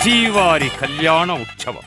శ్రీవారి కళ్యాణ ఉత్సవం.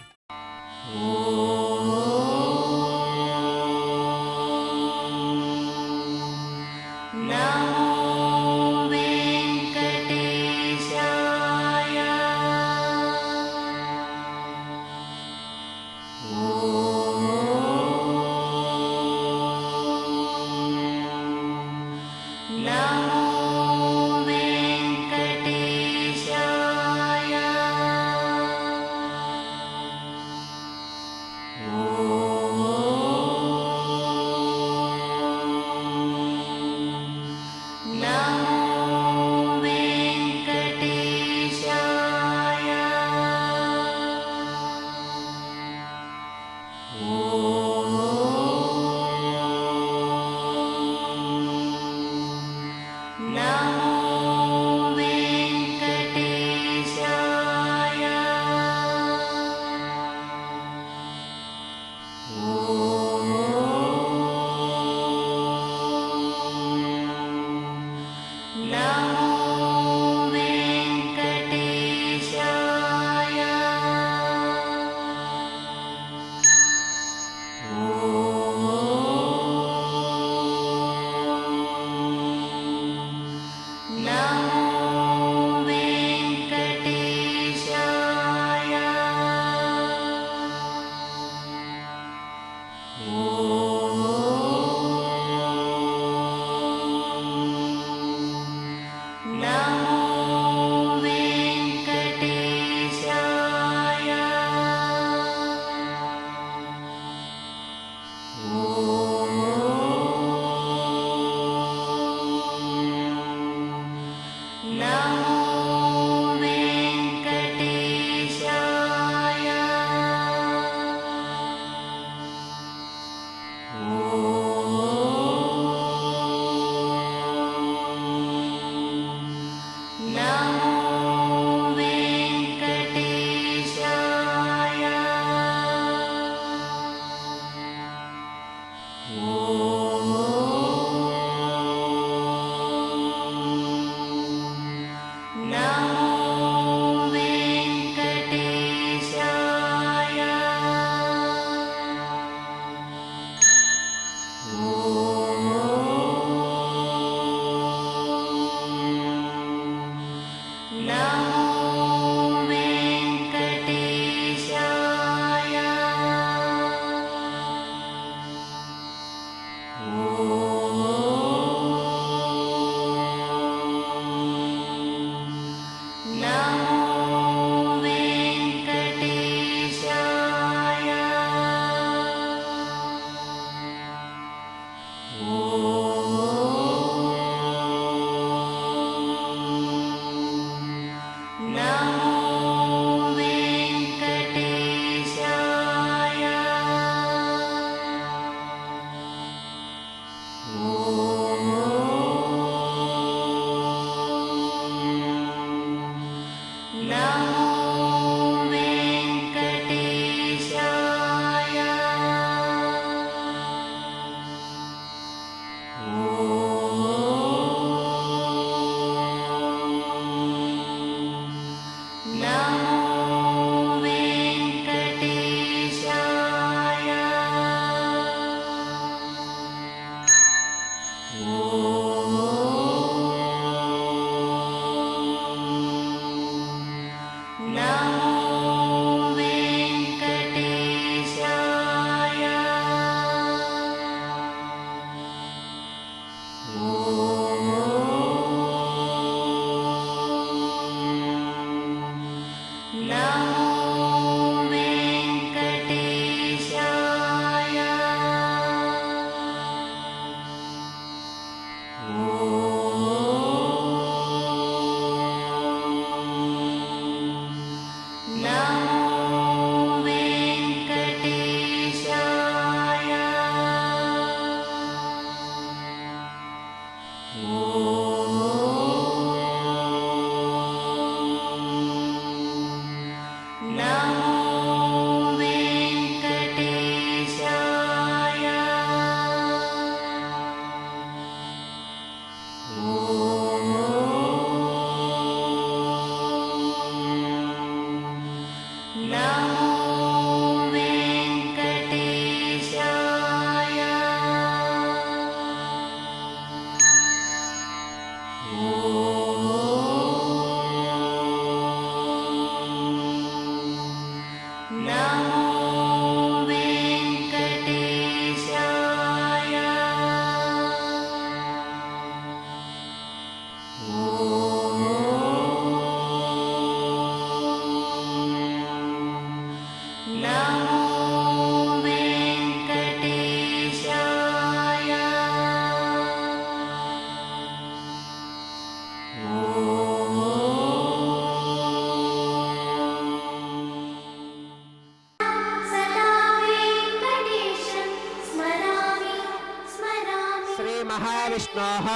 महाविष्णोः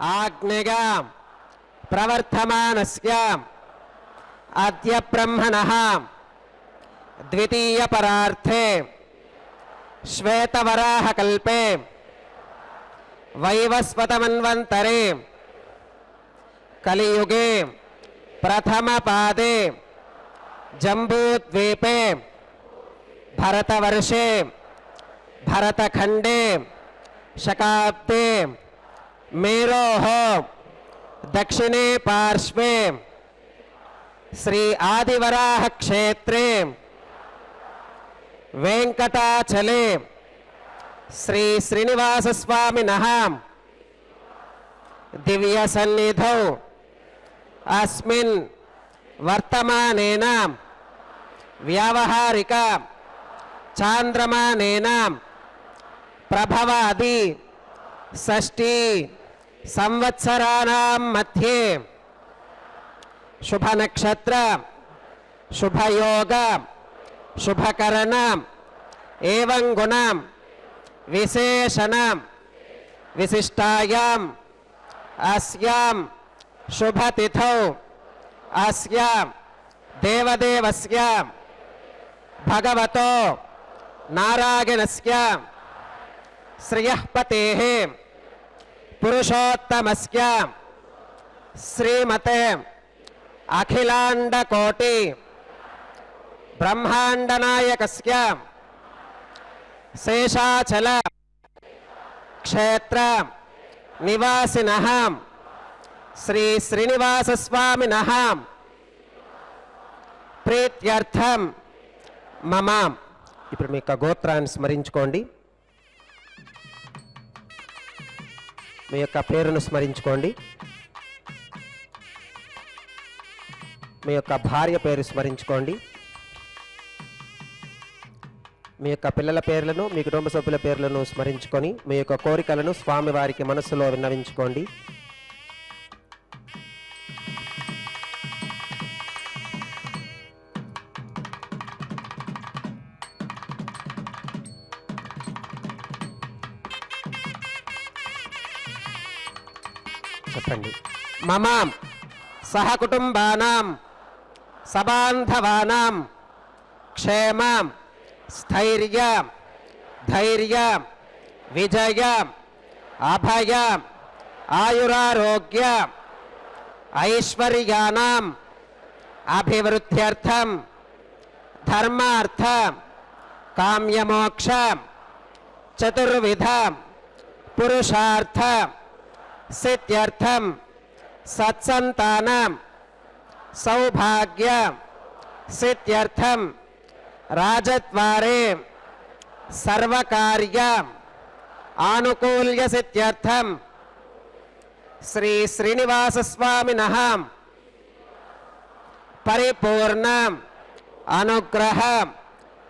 आज्ञया प्रवर्तमानस्य अद्य ब्रह्मणः द्वितीय परार्थे श्वेतवराहकल्पे वैवस्वतमन्वन्तरे कलियुगे प्रथमपादे जम्बूद्वीपे भरतवर्षे भरतखण्डे शकाब्दे मेरोः दक्षिणे पार्श्वे श्री आदिवराह क्षेत्रे वेंकटाचले श्री श्रीनिवास स्वामिनः दिव्य सन्निधौ अस्मिन् वर्तमानेन व्यावहारिक चांद्रमानेन प्रभवादि षष्ठी संवत्सराणां मध्ये शुभ नक्षत्र शुभ योग शुभकरण एवं गुण विशेषण विशिष्टायां अस्यां शुभ तिथौ अस्यां देवदेवस्य भगवतो नारायणस्य श्रियःपतेः पुरुषोत्तमस्य श्रीमते अखिलांडकोटि ब्रह्मांडनायकस्य शेषाचल क्षेत्र निवासिनः श्री श्रीनिवास स्वामिनः प्रीत्यर्थं मम ఇప్పుడు మీ యొక్క గోత్రాన్ని స్మరించుకోండి మీ యొక్క పేరును స్మరించుకోండి మీ యొక్క భార్య పేరు స్మరించుకోండి మీ యొక్క పిల్లల పేర్లను మీ కుటుంబ సభ్యుల పేర్లను స్మరించుకొని మీ యొక్క కోరికలను స్వామివారికి మనస్సులో విన్నవించుకోండి చెప్పండి మమ సహకుటుంబానాం సబాంధవానాం క్షేమ స్థైర్య ధైర్య విజయ అభయ ఆయురారోగ్య ఐశ్వర్యానాం అభివృద్ధ్యర్థం ధర్మార్థ కామ్యమోక్ష చతుర్విధ పురుషార్థ सिद्ध्यर्थम सत्संतानम सौभाग्य सिद्ध्यर्थम राजद्वारे सर्वकार्य आनुकूल्य सिद्ध्यर्थम श्री श्रीनिवास स्वामिनः परिपूर्ण अनुग्रह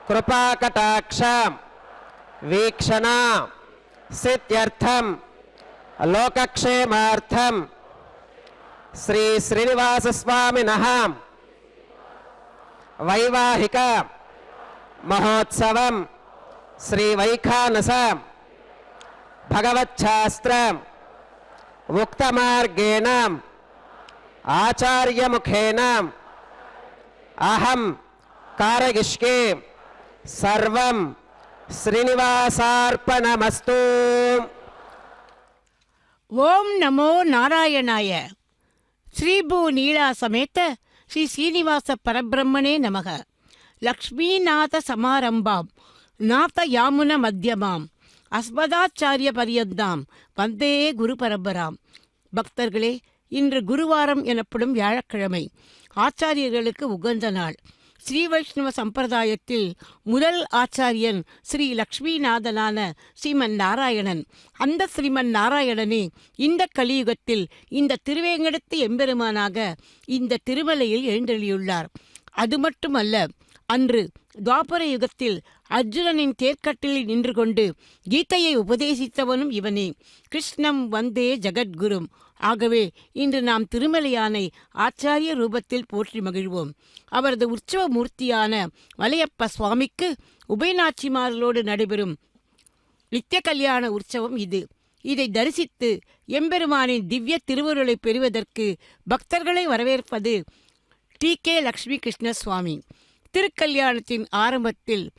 कृपाकटाक्ष वीक्षण सिद्ध्यर्थम लोकक्षेमार्थम श्री श्रीनिवास स्वामिनः वैवाहिक महोत्सवं श्री वैखानस भगवच्छास्त्र उक्तमार्गेण आचार्यमुखेन अहं कारयिष्ये सर्वं श्रीनिवासार्पणमस्तु। ఓం నమో నారాయణాయ. శ్రీభూ నీళా సమేత శ్రీ శ్రీనివాస పరబ్రహ్మణే నమః. లక్ష్మీనాథ సమారంభాం నాథయామున మధ్యమాం అస్మదాచార్య పర్యంతాం వందే గురు పరంపరాం. பக்தர்களே, இன்று குருவாரம் எனப்படும் வியாழக்கிழமை ஆச்சாரியர்களுக்கு உகந்த நாள். ஸ்ரீ வைஷ்ணவ சம்பிரதாயத்தில் முதல் ஆச்சாரியன் ஸ்ரீ லக்ஷ்மிநாதனான ஸ்ரீமன் நாராயணன். அந்த ஸ்ரீமன் நாராயணனே இந்த கலியுகத்தில் இந்த திருவேங்கடத்து எம்பெருமானாக இந்த திருமலையில் எழுந்தருளியுள்ளார். அது மட்டுமல்ல, அன்று துவாபர யுகத்தில் அர்ஜுனனின் தேர்க்கட்டிலில் நின்று கொண்டு கீதையை உபதேசித்தவனும் இவனே. கிருஷ்ணம் வந்தே ஜகத்குரும். ஆகவே இன்று நாம் திருமலையானை ஆச்சாரிய ரூபத்தில் போற்றி மகிழ்வோம். அவரது உற்சவ மூர்த்தியான மலையப்ப சுவாமிக்கு உபயநாச்சிமார்களோடு நடைபெறும் நித்திய கல்யாண உற்சவம் இது. இதை தரிசித்து எம்பெருமானின் திவ்ய திருவருளை பெறுவதற்கு பக்தர்களை வரவேற்பது டி.கே. லக்ஷ்மி கிருஷ்ண சுவாமி. திருக்கல்யாணத்தின் ஆரம்பத்தில்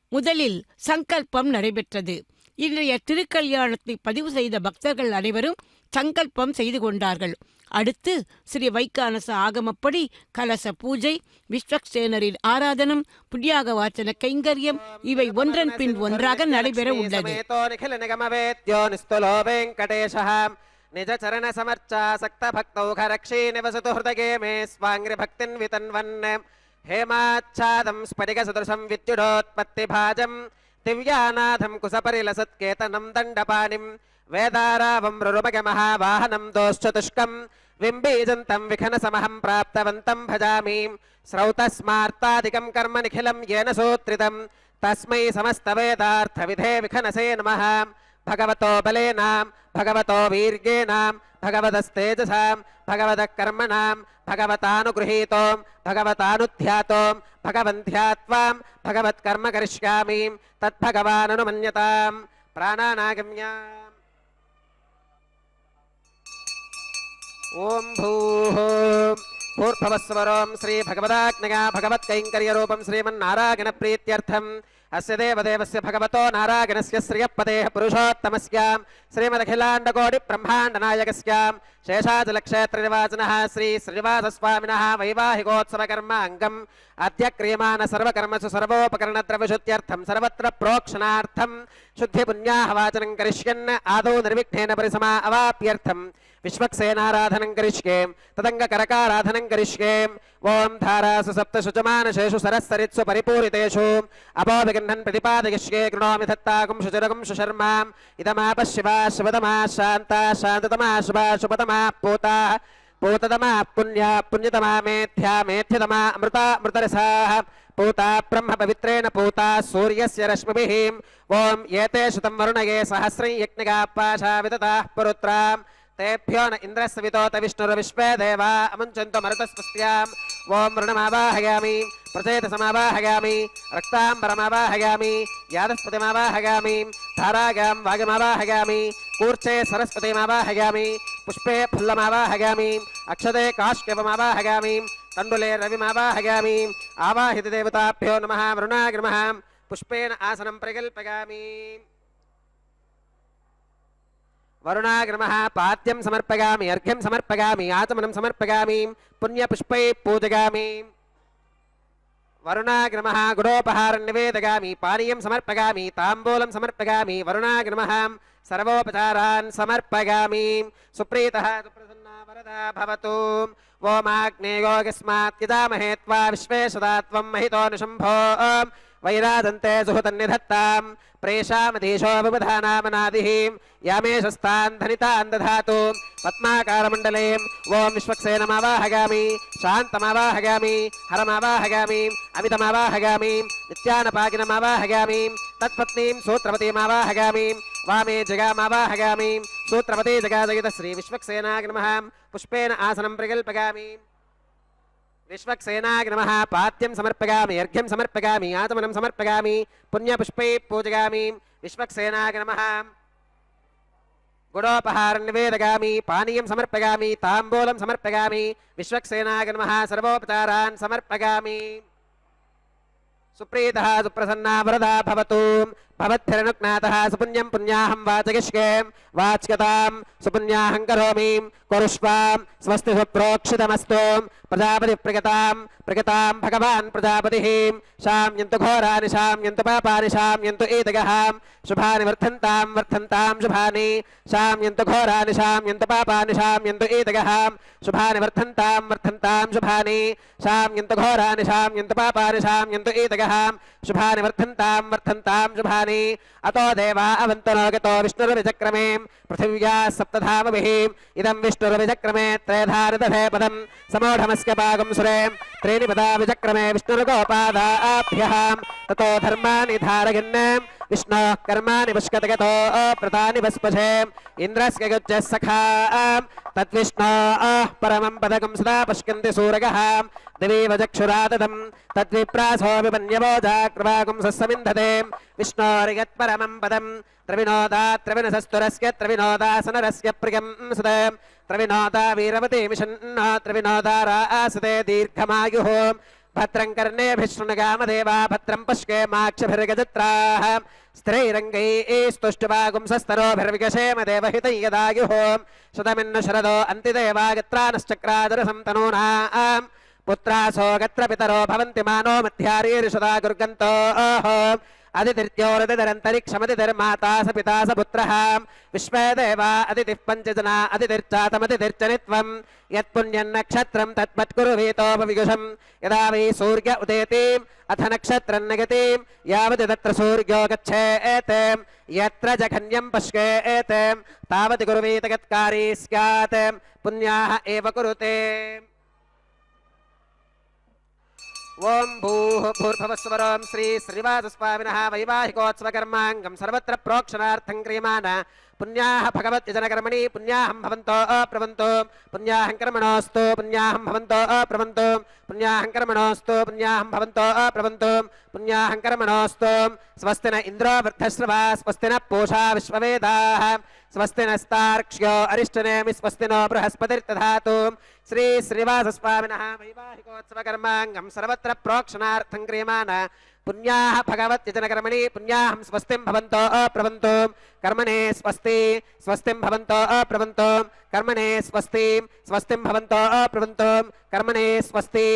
முதலில் சங்கல்பம் நடைபெற்றது. இன்றைய திருக்கல்யாணத்தை பதிவு செய்த பக்தர்கள் அனைவரும் சங்கல்பம் செய்து கொண்டார்கள். அடுத்து ஸ்ரீ வைகானச ஆகமப்படி கலச பூஜை, விஸ்வக்சேனரின் ஆராதனம், புண்ணியாக வாச்சன கைங்கரியம் இவை ஒன்றன் பின் ஒன்றாக நடைபெற உள்ளது. நிஜ சரண சமர்ச்சாசக்த பக்தௌகரக்ஷீ நிவசது ஹிருதயே மே ஸ்வாங்கிரி பக்தின் விதன்வன் ஹேமாச்சாதம் ஸ்படிக சதுர்ஷம் வித்யுடோத்பத்தி பாஜம் திவ்யாநாதம் குசபரிலசத்கேதனம் தண்டபாணிம் வேதாராவம் ருருமக மகாவாஹனம் தோஷ்சதுஷ்கம் விம்பீஜந்தம் விகனசமஹம் பிராப்தவந்தம் பஜாமி ஸ்ரௌதஸ்மார்த்தாதிகம் கர்ம நிఖிலம் येन சூத்ரிதம் தஸ்மை சமஸ்தவேதார்த்த விதே விகனசே நமः. भगवतो बलेनां भगवतो वीर्येणां भगवतस्तेजसां भगवतः कर्मणां भगवतानुगृहीतो भगवतानुध्यातो भगवन्ध्यात्वां भगवत्कर्म करिष्यामि तद्भगवाननुमन्यतां प्राणानागम्याम्. ओम भूः भूर्भुवस्वरों श्री भगवदाज्ञया भगवत्कैङ्कर्यरूपं श्रीमन्नारायण प्रीत्यर्थं अस्य देवदेवस्य भगवतो नारायणस्य श्रियपदेः पुरुषोत्तमस्यां श्रीमदखिलाण्डकोटि ब्रह्माण्डनायकस्यां शेषाचलक्षेत्रनिवासिनः श्री श्रीनिवासस्वामिनः वैवाहिकोत्सवकर्म अङ्गम् अद्य क्रियमाण सर्वकर्मसु सर्वोपकरणद्रव्यशुद्ध्यर्थं सर्वत्र प्रोक्षणार्थं शुद्धिपुण्याहवाचनं करिष्यन् आदौ निर्विघ्नेन परिसमा अवाप्यर्थं विश्वक्सेनाराधनं करिष्ये तदङ्गकरकाराधनं करिष्ये. ओम धारासु सप्तशुचमानशेषु सरस्सरित्सु परिपूरितेषु अपोविगह्नन् प्रतिपादयिष्ये. कृणोमि धत्ताकुं शुचिरकुं सुशर्माम् इदमापः शिवा शिवतमा शान्ता शान्ततमा शुभा शुभतमा पूता पूततमा पुण्या पुण्यतमा मेध्या मेध्यतमा अमृता अमृतरसाः पूता ब्रह्म पवित्रेण पूता सूर्यस्य रश्मिभिः. ओम एते श्रुतं वरुणये सहस्रं यज्ञगापाशा विदताः पुरुत्राम् तेभ्यो न इंद्रस्वितोत विष्णुर्विश्वे देवा अमुञ्चन्तु मरुतस्पस्याम्. ओम ऋणमावाहयामि प्रचेतसमावाहयामि रक्ताम्बरमावाहयामि यादस्पतिमावाहयामि धारागां वागमावाहयामि कूर्चे सरस्वतीमावाहयामि पुष्पे फुल्लमावाहयामि अक्षते काश्यपमावाहयामि तण्डुले रविमावाहयामि. आवाहितदेवताभ्यो नमः. वरुणाग्रमः पुष्पेण आसनं प्रकल्पयामि. वरुणाग्रमः पाद्यं समर्पयामि अर्घ्यं समर्पयामि आचमनं समर्पयामि पुण्यपुष्पै पूजयामि. वरुणाग्रमः गुडोपहारं निवेदयामि पानीयं समर्पयामि ताम्बूलं समर्पयामि. वरुणाग्रमः सर्वोपचारान् समर्पयामि. सुप्रीतः सुप्रसन्ना वरदा भवतु. ओमाग्नेयोगस्मात् यजामहे त्वा विश्वेशदा त्वं महितोऽनुशम्भो वैराजन्ते सुहृतन्निधत्ताम् प्रेषामधीशो विबुधानामनादिः यामेशस्तान् धनितान् दधातु. पद्माकारमण्डले ओम विश्वक्सेनमावाहयामि शान्तमावाहयामि हरमावाहयामि अमितमावाहयामि नित्यानपाकिनमावाहयामि तत्पत्नीं सूत्रवतीमावाहयामि वामे जगामावाहयामि सूत्रवती जगाजगित श्री विश्वक्सेनाय नमः. पुष्पेण आसनं प्रकल्पयामि. विश्वक्सेनाय नमः. पाद्यं समर्पयामि अर्घ्यं समर्पयामि आचमनं समर्पयामि पुण्यपुष्पै पूजयामि. विश्वक्सेनाय नमः. गुडोपहारं निवेदयामि पानीयं समर्पयामि ताम्बूलं समर्पयामि. विश्वक्सेनाय नमः. सर्वोपचारान् समर्पयामि. सुप्रीतः सुप्रसन्ना वरदा भवतु. भवद्भिरनुज्ञातः सुपुण्यं पुण्याहं वाचगिष्ये वाच्यतां सुपुण्याहं करोमि कुरुष्वां स्वस्ति सुप्रोक्षितमस्तु प्रजापतिप्रगतां प्रगतां भगवान् प्रजापतिः शाम्यन्तु घोराणि शाम्यन्तु पापानि शाम्यन्तु एतगः शुभानि वर्धन्तां वर्धन्तां शुभानि शाम्यन्तु घोराणि शाम्यन्तु पापानि शाम्यन्तु एतगः शुभानि वर्धन्तां वर्धन्तां शुभानि शाम्यन्तु घोराणि शाम्यन्तु पापानि शाम्यन्तु एतगः शुभानि वर्धन्तां वर्धन्तां शुभानि अतो देवा अवन्तरो गतो विष्णुर्विचक्रमे पृथिव्या सप्तधामभिः इदं विष्णुर्विचक्रमे त्रयधारदधे पदं समूढमस्य पागं सुरे त्रीणि पदा विचक्रमे विष्णुर्गोपादाभ्यः ततो धर्माणि धारयन् विष्णोः कर्माणि पुष्कतगतो प्रतानि वस्पशे इन्द्रस्य गुज्जः सखा तद्विष्णोः परमं पदकं सदा पश्यन्ति सूरगः दिवीव चक्षुराददं तद्विप्रासो विमन्यवो जाग्रवागुं सस्समिन्धते विष्णोरिगत्परमं पदं त्रिविनोदा त्रिविनसस्तुरस्य त्रिविनोदासनरस्य प्रियं सुते त्रिविनोदा वीरवती मिषन्नो त्रिविनोदा रासते दीर्घमायुः भद्रं कर्णेभिशृणुगामदेवा भद्रं पश्ये माक्षभिर्गजत्राः स्त्रैरङ्गैस्तुष्टुवागुंसस्तरोभिर्विगशेम देवहितं यदायुः शतमिन्न शरदो अन्तिदेवागत्रानश्चक्रादरसं तनूनां पुत्रासो गत्र पितरो भवन्ति मानो मध्यारीर्षदा गुर्गन्तोः अदितिर्द्योरदितिरन्तरिक्षमदितिर्माता स पिता स पुत्रः विश्वे देवा अदितिः पञ्चजना अदितिर्चातमदितिर्चनित्वं यत्पुण्यन्नक्षत्रं तत्मत्कुरुवीतोपविगुषं यदा वै सूर्य उदेतिम् अथ नक्षत्रं नगतिं यावत् तत्र सूर्यो गच्छेत् यत्र जघन्यं पश्येत् तावत् कुरुवीत गत्कारी स्यात् पुण्याः एव कुरुते ओं भूः भूर्भुवस्वरं श्री श्रीवासस्वामिनः वैवाहिकोत्सवकर्माङ्गं सर्वत्र प्रोक्षणार्थं क्रियमाण पुण्याः भगवद्यजनकर्मणि पुण्याहं भवन्तो अप्रवन्तो पुण्याहं कर्मणोऽस्तु पुण्याहं भवन्तो अप्रवन्तो पुण्याहं कर्मणोऽस्तु पुण्याहं भवन्तो अप्रवन्तो पुण्याहं कर्मणोऽस्तु स्वस्ति न इन्द्रो वृद्धश्रवा स्वस्ति न पूषा विश्ववेदाः स्वस्ति नस्तार्क्ष्यो अरिष्टनेमि स्वस्ति नो बृहस्पतिर्दधातु श्री श्रीवासस्वामिनः वैवाहिकोत्सवकर्माङ्गं सर्वत्र प्रोक्षणार्थं क्रियमाण पुण्याः भगवद्यजनकर्मणि पुण्याहं स्वस्तिं भवन्तो अप्रवन्तो कर्मणे स्वस्ति स्वस्तिं भवन्तो अप्रवन्तो कर्मणे स्वस्ति स्वस्तिं भवन्तो अप्रवन्तो कर्मणे स्वस्ति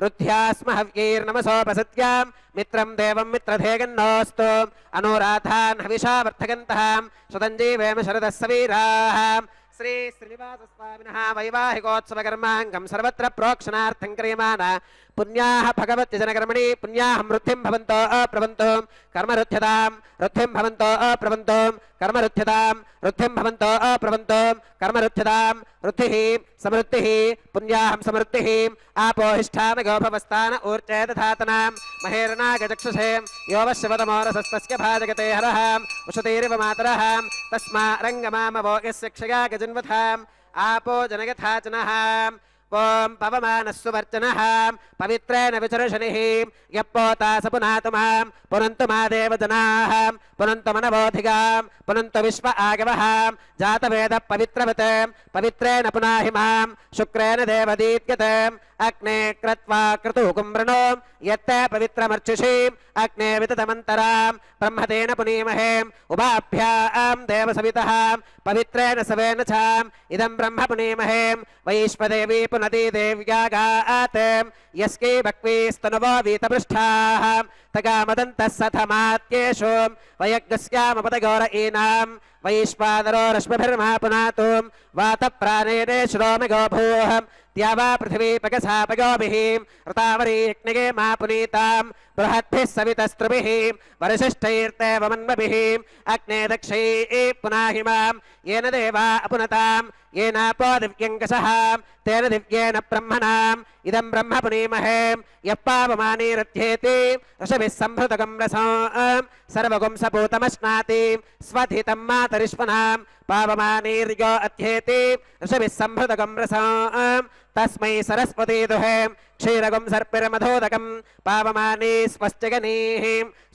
रुद्ध्यास्म हव्यैर्नमसोपसत्यां मित्रं देवं मित्रधेगन्नोऽस्तु अनुराधान् हविषा वर्धगन्तः शतञ्जीवेम शरदः सवीराः श्री श्रीनिवासस्वामिनः वैवाहिकोत्सवकर्माङ्गं सर्वत्र प्रोक्षणार्थं क्रियमाण पुण्याः भगवद्यजनकर्मणि पुण्याहं वृद्धिं भवन्तो अप्रवन्तो कर्मरुध्यतां वृद्धिं भवन्तो अप्रवन्तो कर्मरुध्यतां वृद्धिं भवन्तो अप्रवन्तो कर्मरुध्यतां वृद्धिः समृद्धिः पुण्याहं समृद्धिः आपोहिष्ठान गोभवस्थान ऊर्जे दधातनां महेर्नागचक्षुषे यो वश्यवतमोरसस्तस्य भाजगते हरः उषतीरिव मातरः तस्मा रङ्गमामवो यस्य क्षया गजन्वथाम् आपो जनयथाचनः ओं पवमानस्सुवर्चनः पवित्रेण विचर्षणिः यप्पोता स पुनातु मां पुनन्तु मा देवजनाः पुनन्तु मनवोधिगां पुनन्तु विश्व आगवः जातवेदः पवित्रवत् पवित्रेण पुनाहि मां शुक्रेण देवदीत्यते अग्ने क्रत्वा क्रतुकुम्भृणो यत्ते पवित्रमर्चिषीम् अग्ने विततमन्तरां ब्रह्मतेन पुनीमहे उभाभ्यां देवसवितः पवित्रेण सवेन छाम् इदं ब्रह्म पुनीमहे वैश्वदेवी पुनती देव्यागात् यस्कै भक्वीस्तनुवो वीतपृष्ठाः तगामदन्तः सथमात्येषु वयज्ञस्यामपदगौर ईनां वैश्वानरो रश्मिभिर्मा पुनातु वातप्राणेने श्रोमगो भूः द्यावा पृथिवी पगसापयोभिः ऋतावरीग्निगे मा पुनीतां बृहद्भिः सवितस्त्रुभिः वरिशिष्ठैर्देव मन्मभिः अग्ने दक्षैः पुनाहि मां येन देवा अपुनतां येनापो दिव्यङ्कषः तेन दिव्येन ब्रह्मणाम् इदं ब्रह्म पुनीमहे यः पावमानीरध्येति ऋषभिः सम्भृतकं रसं सर्वगुं सपूतमश्नाति स्वधितं मातरिष्वनां पावमानीर्यो अध्येति ऋषभिः सम्भृतकं रसं तस्मै सरस्वती दुहे क्षीरगुं सर्पिर्मधोदकं पावमानी स्वश्चगनीः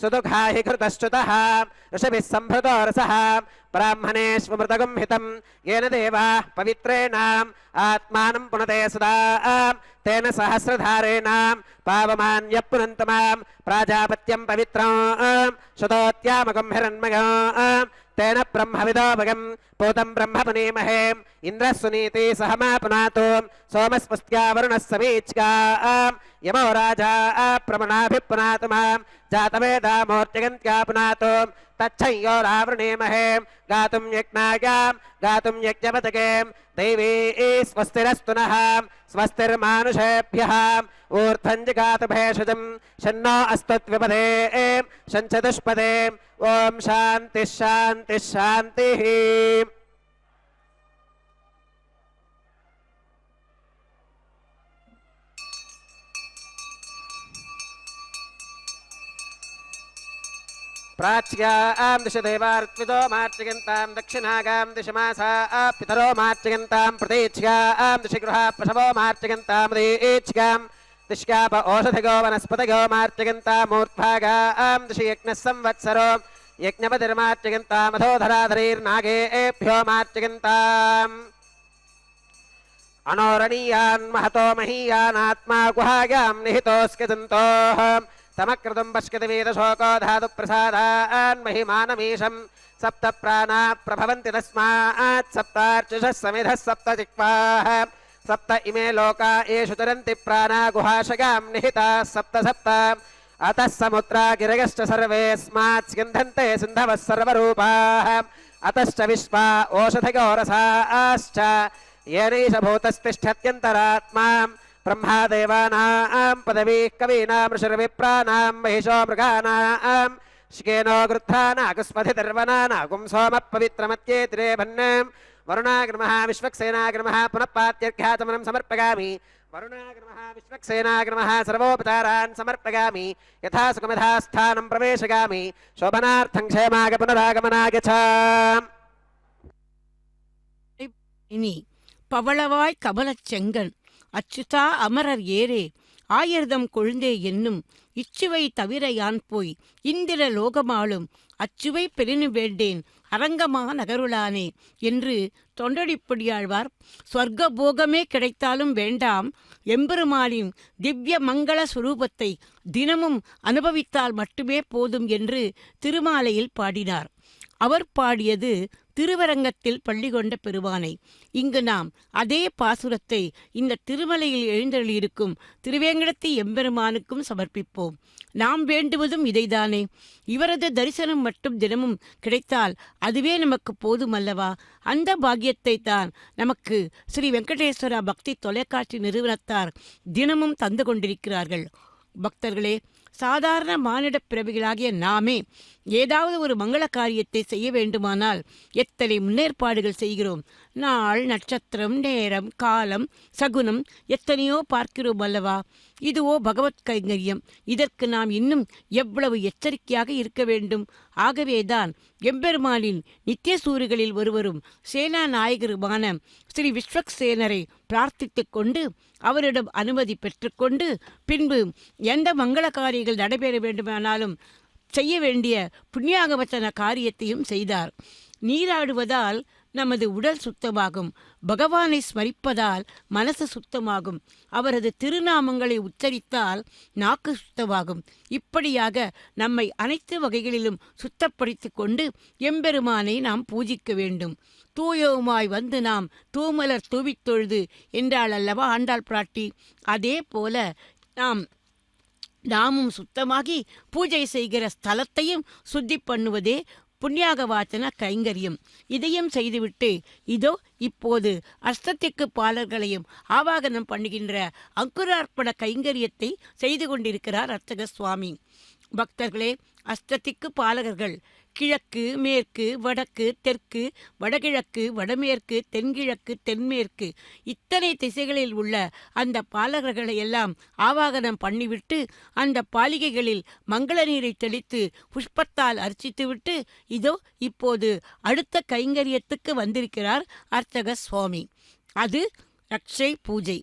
सुदुघाहि घृतश्च्युतः ऋषभिः सम्भृतो रसः ब्राह्मणेष्वमृतगं हितं येन देवाः पवित्रेणाम् आत्मानं पुनते सदा तेन सहस्रधारेण पावमान्यः पुनन्त मां प्राजापत्यं पवित्रं शतोत्यामकं हिरण्मयं तेन ब्रह्मविदोभगं पूतं ब्रह्म पुनीमहे इन्द्रः सुनीति सह मा पुनातु सोमस्पस्त्या वरुणः समीच्का यमो राजा प्रमणाभिपुनातु मां जातवेदा मूर्तिगन्त्या पुनातु तच्छंयो रावृणीमहे गातुं यज्ञायां गातुं यज्ञपतके दैवी स्वस्तिरस्तु नः स्वस्तिर्मानुषेभ्यः ऊर्ध्वं जिगातु भेषजं शन्नो अस्तुत्विपदे शञ्चतुष्पदे ॐ शान्तिः शान्तिः शान्तिः। प्राच्यां दिश देवार्त्वितो मार्चयन्तां दक्षिणागां दिशमासा पितरो मार्चयन्तां प्रतीच्यां दिशि गृहा पशवो मार्चयन्तां दीच्यां दिश्याप ओषधिगो वनस्पतिगो मार्चयन्तां मूर्ध्भागां दिशि यज्ञः संवत्सरो यज्ञपतिर्मार्चयन्ताम् अधोधराधरीर्नागेभ्यो मार्चयन्ताम् अनोरणीयान् महतो महीयानात्मा गुहायां निहितोऽस्ति जन्तोः तमक्रतुं पश्यति वेदशोको धातु प्रसादान् महिमानमीशं सप्त प्राणा प्रभवन्ति तस्मात् सप्तार्चिषः समिधः सप्त जिह्वाः सप्त इमे लोका येषु तरन्ति प्राणा गुहाशयां निहिताः सप्त सप्त अतः समुद्रा गिरयश्च सर्वेऽस्मात् स्यन्धन्ते सिन्धवः सर्वरूपाः अतश्च विश्वा ओषधयो रसाश्च येनैष भूतस्तिष्ठत्यन्तरात्मा ब्रह्मा देवानां पदवीः कवीनां ऋषिर्विप्राणां महिषो मृगाणां शिकेनो गृध्रानागुस्मधिर्वनानागुं सोमः पवित्रमत्येतिरे भन्नां वरुणाग्रमः विश्वक्सेनाग्रमः पुनः पात्यर्घ्याचमनं समर्पयामि वरुणाग्रमः विश्वक्सेनाग्रमः सर्वोपचारान् समर्पयामि यथा सुखमथा स्थानं प्रवेशयामि शोभनार्थं क्षेमाय पुनरागमनाय च। இனி பவளவாய் கமலச் செங்கன் அச்சுதா அமரர் ஏரே ஆயிரதம் கொழுந்தே என்னும் இச்சுவை தவிர யான் போய் இந்திர லோகமாளும் அச்சுவை பெரினு வேண்டேன் அரங்கமா நகருளானே என்று தொண்டடிப்படியாழ்வார் சொர்க்க போகமே கிடைத்தாலும் வேண்டாம் எம்பெருமானின் திவ்ய மங்கள சுரூபத்தை தினமும் அனுபவித்தால் மட்டுமே போதும் என்று திருமாலையில் பாடினார். அவர் பாடியது திருவரங்கத்தில் பள்ளி கொண்ட பெருமானை. இங்கு நாம் அதே பாசுரத்தை இந்த திருமலையில் எழுந்தருளியிருக்கும் திருவேங்கடத்தி எம்பெருமானுக்கும் சமர்ப்பிப்போம். நாம் வேண்டுவதும் இதைதானே. இவரது தரிசனம் மட்டும் தினமும் கிடைத்தால் அதுவே நமக்கு போதுமல்லவா? அந்த பாக்கியத்தை தான் நமக்கு ஸ்ரீ வெங்கடேஸ்வரா பக்தி தொலைக்காட்சி நிறுவனத்தார் தினமும் தந்து கொண்டிருக்கிறார்கள். பக்தர்களே, சாதாரண மானிட பிறவிகளாகிய நாமே ஏதாவது ஒரு மங்கள காரியத்தை செய்ய வேண்டுமானால் எத்தனை முன்னேற்பாடுகள் செய்கிறோம். நாள், நட்சத்திரம், நேரம், காலம், சகுனம் எத்தனையோ பார்க்கிறோம் அல்லவா? இதுவோ பகவத் கைங்கரியம். இதற்கு நாம் இன்னும் எவ்வளவு எச்சரிக்கையாக இருக்க வேண்டும். ஆகவேதான் எம்பெருமானின் நித்திய சூரிகளில் ஒருவரும் சேனா நாயகருமான ஸ்ரீ விஸ்வக்சேனரை பிரார்த்தித்து கொண்டு அவரிடம் அனுமதி பெற்றுக்கொண்டு பின்பு எந்த மங்கள காரியங்கள் நடைபெற வேண்டுமானாலும் செய்ய வேண்டிய புண்ணியாகவச்சன காரியத்தையும் செய்தார். நீராடுவதால் நமது உடல் சுத்தமாகும். பகவானை ஸ்மரிப்பதால் மனசு சுத்தமாகும். அவரது திருநாமங்களை உச்சரித்தால் நாக்கு சுத்தமாகும். இப்படியாக நம்மை அனைத்து வகைகளிலும் சுத்தப்படுத்திக் கொண்டு எம்பெருமானை நாம் பூஜிக்க வேண்டும். தூயோமாய் வந்து நாம் தூமலர் தூவித் தொழுது என்றாள் அல்லவா ஆண்டாள் பிராட்டி. அதே போல நாமும் சுத்தமாகி பூஜை செய்கிற ஸ்தலத்தையும் சுத்தி பண்ணுவதே புண்ணியாக வாச்சன கைங்கரியம். இதையும் செய்துவிட்டு இதோ இப்போது அஷ்டத்திக்கு பாலர்களையும் ஆவாகனம் பண்ணுகின்ற அங்குரார்ப்பண கைங்கரியத்தை செய்து கொண்டிருக்கிறார் அர்ச்சக சுவாமி. பக்தர்களே, அஷ்டத்திக்கு பாலகர்கள் கிழக்கு, மேற்கு, வடக்கு, தெற்கு, வடகிழக்கு, வடமேற்கு, தென்கிழக்கு, தென்மேற்கு இத்தனை திசைகளில் உள்ள அந்த பாலகர்களை எல்லாம் ஆவாகனம் பண்ணிவிட்டு அந்த பாலிகைகளில் மங்கள நீரை தெளித்து புஷ்பத்தால் அர்ச்சித்துவிட்டு இதோ இப்போது அடுத்த கைங்கரியத்துக்கு வந்திருக்கிறார் அர்ச்சக சுவாமி. அது ரக்ஷை பூஜை.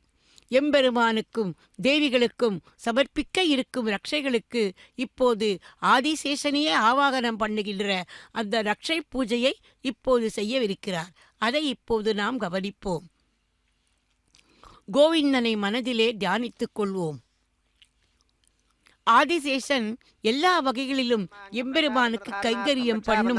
எம்பெருமானுக்கும் தேவிகளுக்கும் சமர்ப்பிக்க இருக்கும் ரக்ஷைகளுக்கு இப்போது ஆதிசேஷனையே ஆவாகனம் பண்ணுகின்ற அந்த ரக்ஷை பூஜையை இப்போது செய்யவிருக்கிறார். அதை இப்போது நாம் கவனிப்போம். கோவிந்தனை மனதிலே தியானித்துக் கொள்வோம். ஆதிசேஷன் எல்லா வகைகளிலும் எம்பெருமானுக்கு கைங்கரியம் பண்ணும்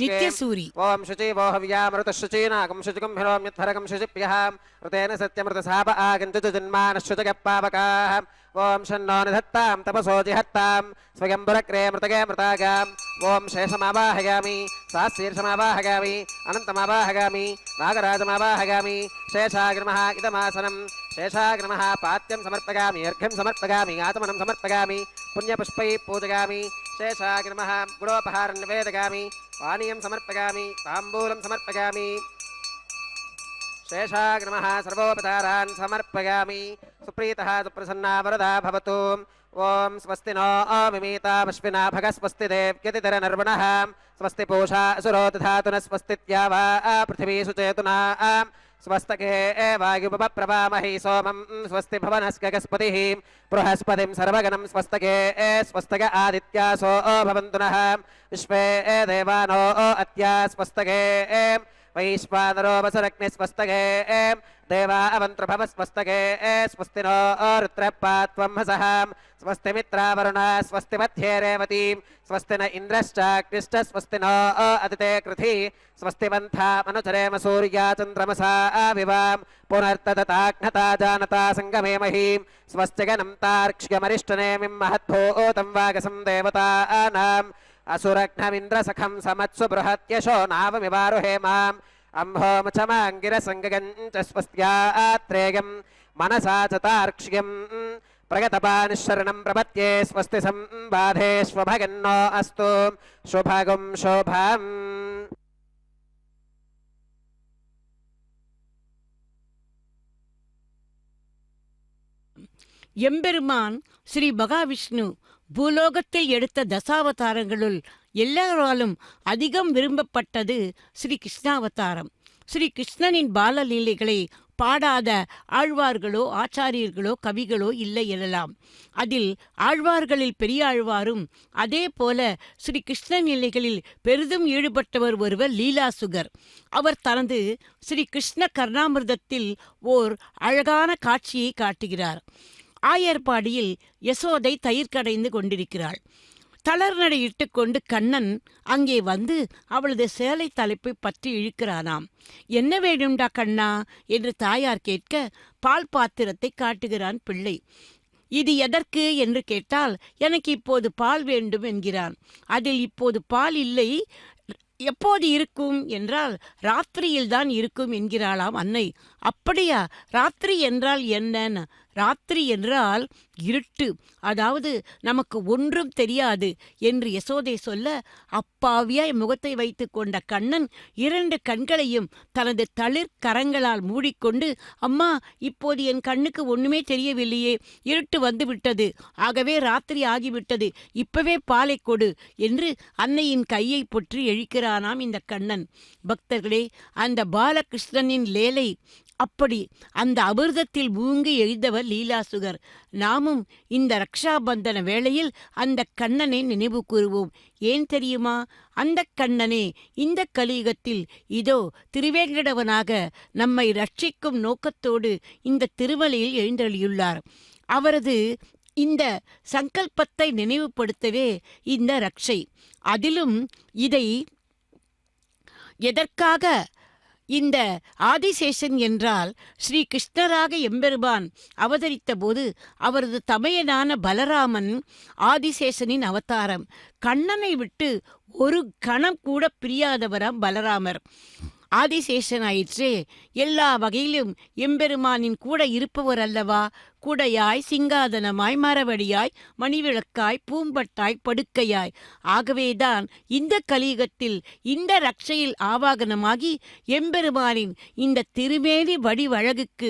நித்யசூரி. ஓம் சுச்சி ஓஹவ்யாமிருத சுச்சீனாகம் சுச்சிகம் ஹிரோம்யத்வரகம் சுச்சிப்யஹாம் ருதேன சத்யமிருத சாப ஆகஞ்சு ஜன்மானஸ்சுதகப்பாவகாஹம். ஓம் ஷன்னோ நிதத்தாம் தபசோ ஜிஹத்தாம் ஸ்வயம்புரக்ரே மிருதகே மிருதாகாம். ஓம் சேஷமாவாஹயாமி சாஸ்தீர்ஷமாவாஹயாமி அனந்தமாவாஹயாமி நாகராஜமாவாஹயாமி. சேஷாகிரமः இதமாசனம் சேஷாகிரமः பாத்யம் சமர்ப்பயாமி அர்घ्यं समर्पयामि आचमनं समर्पयामि पुण्यपुष्पैः पूजयामि. शेषाग्रमः गुडोपहारं निवेदयामि पानीयं समर्पयामि ताम्बूलं समर्पयामि. शेषाग्रमः सर्वोपचारान् समर्पयामि. सुप्रीतः सुप्रसन्ना वरदा भवतु. ओम स्वस्ति नो अमिमीता पश्विना भगस्वस्ति देव्यतिधर नर्वणः. स्वस्ति पूषा असुरो दधातु न स्वस्तित्यावा पृथिवी सुचेतुना. स्वस्तके वायुपप्रवामहि सोमं स्वस्ति भवनस्कगस्पतिः बृहस्पतिं सर्वगणं स्वस्तके स्वस्तक आदित्यासो भवन्तु नः. विश्वे देवानो अत्या स्वस्तके वैश्वानरो वसुरग्नि स्वस्तके देवा अवन्तृभव स्वस्तके. स्वस्ति नो रुद्रपात्वं हसः. स्वस्ति मित्रावरुणा स्वस्ति मध्ये रेवतीं. स्वस्ति न इन्द्रश्चाग्निश्च स्वस्ति नो अदिते कृधि. स्वस्ति वन्था मनुचरेम सूर्या चन्द्रमसा विवां पुनर्तदताघ्नता जानता सङ्गमे महीं. स्वस्ति गणं तार्क्ष्यमरिष्टनेमिं महद्भूतं वागसं देवतानाम्. असुरघ्नमिन्द्रसखं समत्सु बृहत्यशो नावमिवारुहे माम्. अम्भोमचमाङ्गिरसङ्गगञ्च स्वस्त्यात्रेयं मनसा च तार्क्ष्यं प्रगतपानिशरणं प्रपत्ये. स्वस्ति संबाधेष्वभगन्नो अस्तु शुभगुं शोभम्. எம்பெருமான் ஸ்ரீ மகாவிஷ்ணு பூலோகத்தில் எடுத்த தசாவதாரங்களுள் எல்லாராலும் அதிகம் விரும்பப்பட்டது ஸ்ரீ கிருஷ்ணாவதாரம். ஸ்ரீ கிருஷ்ணனின் பாலலீலைகளை பாடாத ஆழ்வார்களோ ஆச்சாரியர்களோ கவிகளோ இல்லை எனலாம். அதில் ஆழ்வார்களில் பெரிய ஆழ்வாரும் அதே போல ஸ்ரீ கிருஷ்ணன் நிலைகளில் பெரிதும் ஈடுபட்டவர் ஒருவர் லீலாசுகர். அவர் தனது ஸ்ரீ கிருஷ்ண கர்ணாமிர்தத்தில் ஓர் அழகான காட்சியை காட்டுகிறார். ஆயர்பாடியில் யசோதை தயிர் கடைந்து கொண்டிருக்கிறாள். தளர்நடை இட்டுக்கொண்டு கண்ணன் அங்கே வந்து அவளது சேலை தலைப்பை பற்றி இழுக்கிறானாம். என்ன வேண்டும்டா கண்ணா என்று தாயார் கேட்க பால் பாத்திரத்தை காட்டுகிறான் பிள்ளை. இது எதற்கு என்று கேட்டால் எனக்கு இப்போது பால் வேண்டும் என்கிறான். அதில் இப்போது பால் இல்லை, எப்போது இருக்கும் என்றால் ராத்திரியில்தான் இருக்கும் என்கிறாளாம் அன்னை. அப்படியா? ராத்திரி என்றால் என்ன? ராத்திரி என்றால் இருட்டு, அதாவது நமக்கு ஒன்றும் தெரியாது என்று யசோதை சொல்ல, அப்பாவியாய் முகத்தை வைத்து கொண்ட கண்ணன் 2 கண்களையும் தனது தளிர் கரங்களால் மூடிக்கொண்டு, அம்மா இப்போது என் கண்ணுக்கு ஒன்றுமே தெரியவில்லையே, இருட்டு வந்து விட்டது, ஆகவே ராத்திரி ஆகிவிட்டது, இப்பவே பாலை கொடு என்று அன்னையின் கையை பொற்றி இழுக்கிறானாம் இந்த கண்ணன். பக்தர்களே, அந்த பாலகிருஷ்ணனின் லேலை அப்படி அந்த அமிர்தத்தில் மூங்கி எழுந்தவர் லீலாசுகர். நாமும் இந்த ரக்ஷாபந்தன வேளையில் அந்த கண்ணனை நினைவு கூறுவோம். ஏன் தெரியுமா? அந்த கண்ணனே இந்த கலியுகத்தில் இதோ திருவேங்கடவனாக நம்மை ரட்சிக்கும் நோக்கத்தோடு இந்த திருமலையில் எழுந்தருளியுள்ளார். அவரது இந்த சங்கல்பத்தை நினைவுபடுத்தவே இந்த ரக்ஷை. அதிலும் இதை எதற்காக இந்த ஆதிசேஷன் என்றால், ஸ்ரீ கிருஷ்ணராக எம்பெருமான் அவதரித்த போது அவரது தமையனான பலராமன் ஆதிசேஷனின் அவதாரம். கண்ணனை விட்டு ஒரு கணம் கூட பிரியாதவராம் பலராமர். ஆதிசேஷன் ஆயிற்றே, எல்லா வகையிலும் எம்பெருமானின் கூட இருப்பவர் அல்லவா? குடையாய், சிங்காதனமாய், மரவடியாய், மணிவிளக்காய், பூம்பட்டாய், படுக்கையாய். ஆகவேதான் இந்த கலியுகத்தில் இந்த ரக்ஷையில் ஆவாகனமாகி எம்பெருமானின் இந்த திருமேனி வடிவழகுக்கு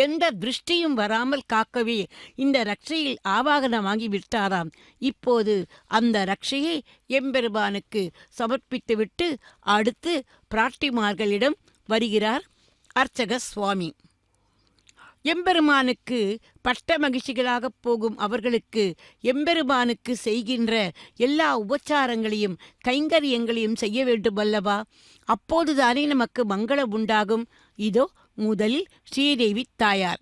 எந்த திருஷ்டியும் வராமல் காக்கவே இந்த ரக்ஷையில் ஆவாகனமாகி விட்டாராம். இப்போது அந்த ரக்ஷையை எம்பெருமானுக்கு சமர்ப்பித்துவிட்டு அடுத்து பிராட்டிமார்களிடம் வருகிறார் அர்ச்சக சுவாமி. எம்பெருமானுக்கு பட்ட மகிழ்ச்சிகளாகப் போகும் அவர்களுக்கு எம்பெருமானுக்கு செய்கின்ற எல்லா உபச்சாரங்களையும் கைங்கரியங்களையும் செய்ய வேண்டும் அல்லவா? அப்போதுதானே நமக்கு மங்களம் உண்டாகும். இதோ முதலில் ஸ்ரீதேவி தாயார்,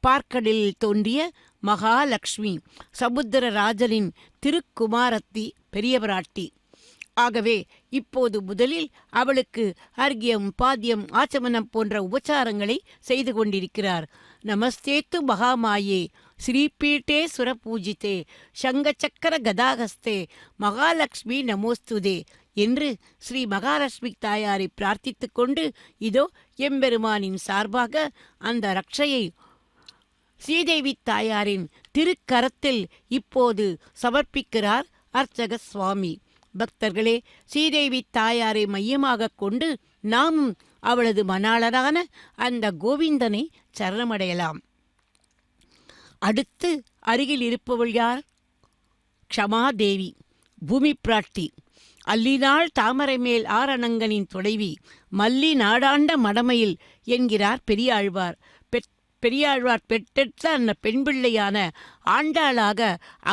பார்க்கடலில் தோன்றிய மகாலட்சுமி, சமுத்திரராஜனின் திருக்குமாரத்தி, பெரியவராட்டி. ஆகவே இப்போது முதலில் அவளுக்கு அர்க்கியம், பாத்தியம், ஆச்சமனம் போன்ற உபச்சாரங்களை செய்து கொண்டிருக்கிறார். நமஸ்தேத்து மகாமாயே ஸ்ரீபீட்டே சுரபூஜித்தே சங்கச்சக்கர கதாகஸ்தே மகாலட்சுமி நமோஸ்துதே என்று ஸ்ரீ மகாலட்சுமி தாயாரை பிரார்த்தித்து கொண்டு இதோ எம்பெருமானின் சார்பாக அந்த ரட்சையை ஸ்ரீதேவி தாயாரின் திருக்கரத்தில் இப்போது சமர்ப்பிக்கிறார் அர்ச்சக சுவாமி. பக்தர்களே, ஸ்ரீதேவி தாயாரை மையமாக கொண்டு நாமும் அவளது மணாளரான அந்த கோவிந்தனை சரணமடையலாம். அடுத்து அருகில் இருப்பவள் யார்? க்ஷமாதேவி, பூமி பிராட்டி, அல்லினாள் தாமரை மேல் ஆரணங்கனின் துணைவி, மல்லி நாடாண்ட மடமையில் என்கிறார் பெரியாழ்வார். பெரியாழ்வார் பெற்றெடுத்த அந்த பெண் பிள்ளையான ஆண்டாளாக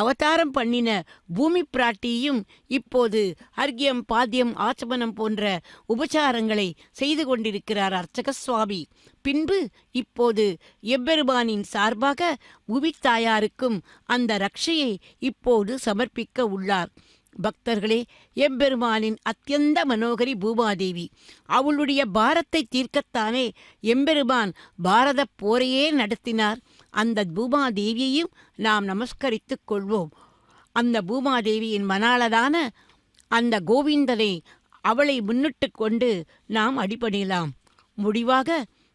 அவதாரம் பண்ணின பூமி பிராட்டியும் இப்போது அர்க்கியம், பாத்தியம், ஆச்சமனம் போன்ற உபச்சாரங்களை செய்து கொண்டிருக்கிறார் அர்ச்சக சுவாமி. பின்பு இப்போது எம்பெருமானின் சார்பாக பூமி தாயாருக்கும் அந்த ரட்சையை இப்போது சமர்ப்பிக்க உள்ளார். பக்தர்களே, எம்பெருமானின் அத்தியந்த மனோகரி பூமாதேவி. அவளுடைய பாரத்தை தீர்க்கத்தானே எம்பெருமான் பாரத போரையே நடத்தினார். அந்த பூமாதேவியையும் நாம் நமஸ்கரித்துக் கொள்வோம். அந்த பூமாதேவியின் மணாளரான அந்த கோவிந்தனை, அவளை முன்னிட்டு கொண்டு நாம் அடிபணியலாம். முடிவாக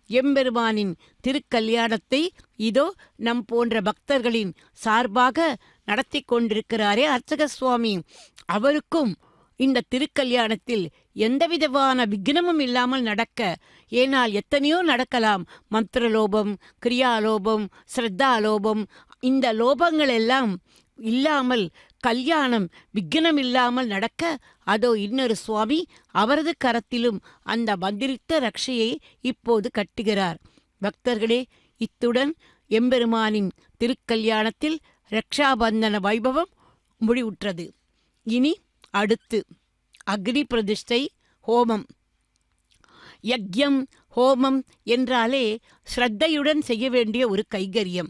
எம்பெருமானின் திருக்கல்யாணத்தை இதோ நம் போன்ற பக்தர்களின் சார்பாக நடத்தி கொண்டிருக்கிறாரே அர்ச்சக சுவாமி. அவருக்கும் இந்த திருக்கல்யாணத்தில் எந்தவிதமான விக்னமும் இல்லாமல் நடக்க, ஏனால் எத்தனையோ நடக்கலாம். மந்திரலோபம், கிரியாலோபம், ஸ்ரத்தாலோபம், இந்த லோபங்கள் எல்லாம் இல்லாமல் கல்யாணம் விக்னம் இல்லாமல் நடக்க அதோ இன்னொரு சுவாமி அவரது கரத்திலும் அந்த மந்திரித்த ரட்சையை இப்போது கட்டுகிறார். பக்தர்களே, இத்துடன் எம்பெருமானின் திருக்கல்யாணத்தில் ரக்ஷாபந்தன வைபவம் முடிவுற்றது. இனி அடுத்து அக்னி பிரதிஷ்டை, ஹோமம். யக்ஞம், ஹோமம் என்றாலே ஸ்ரத்தையுடன் செய்ய வேண்டிய ஒரு கைங்கரியம்.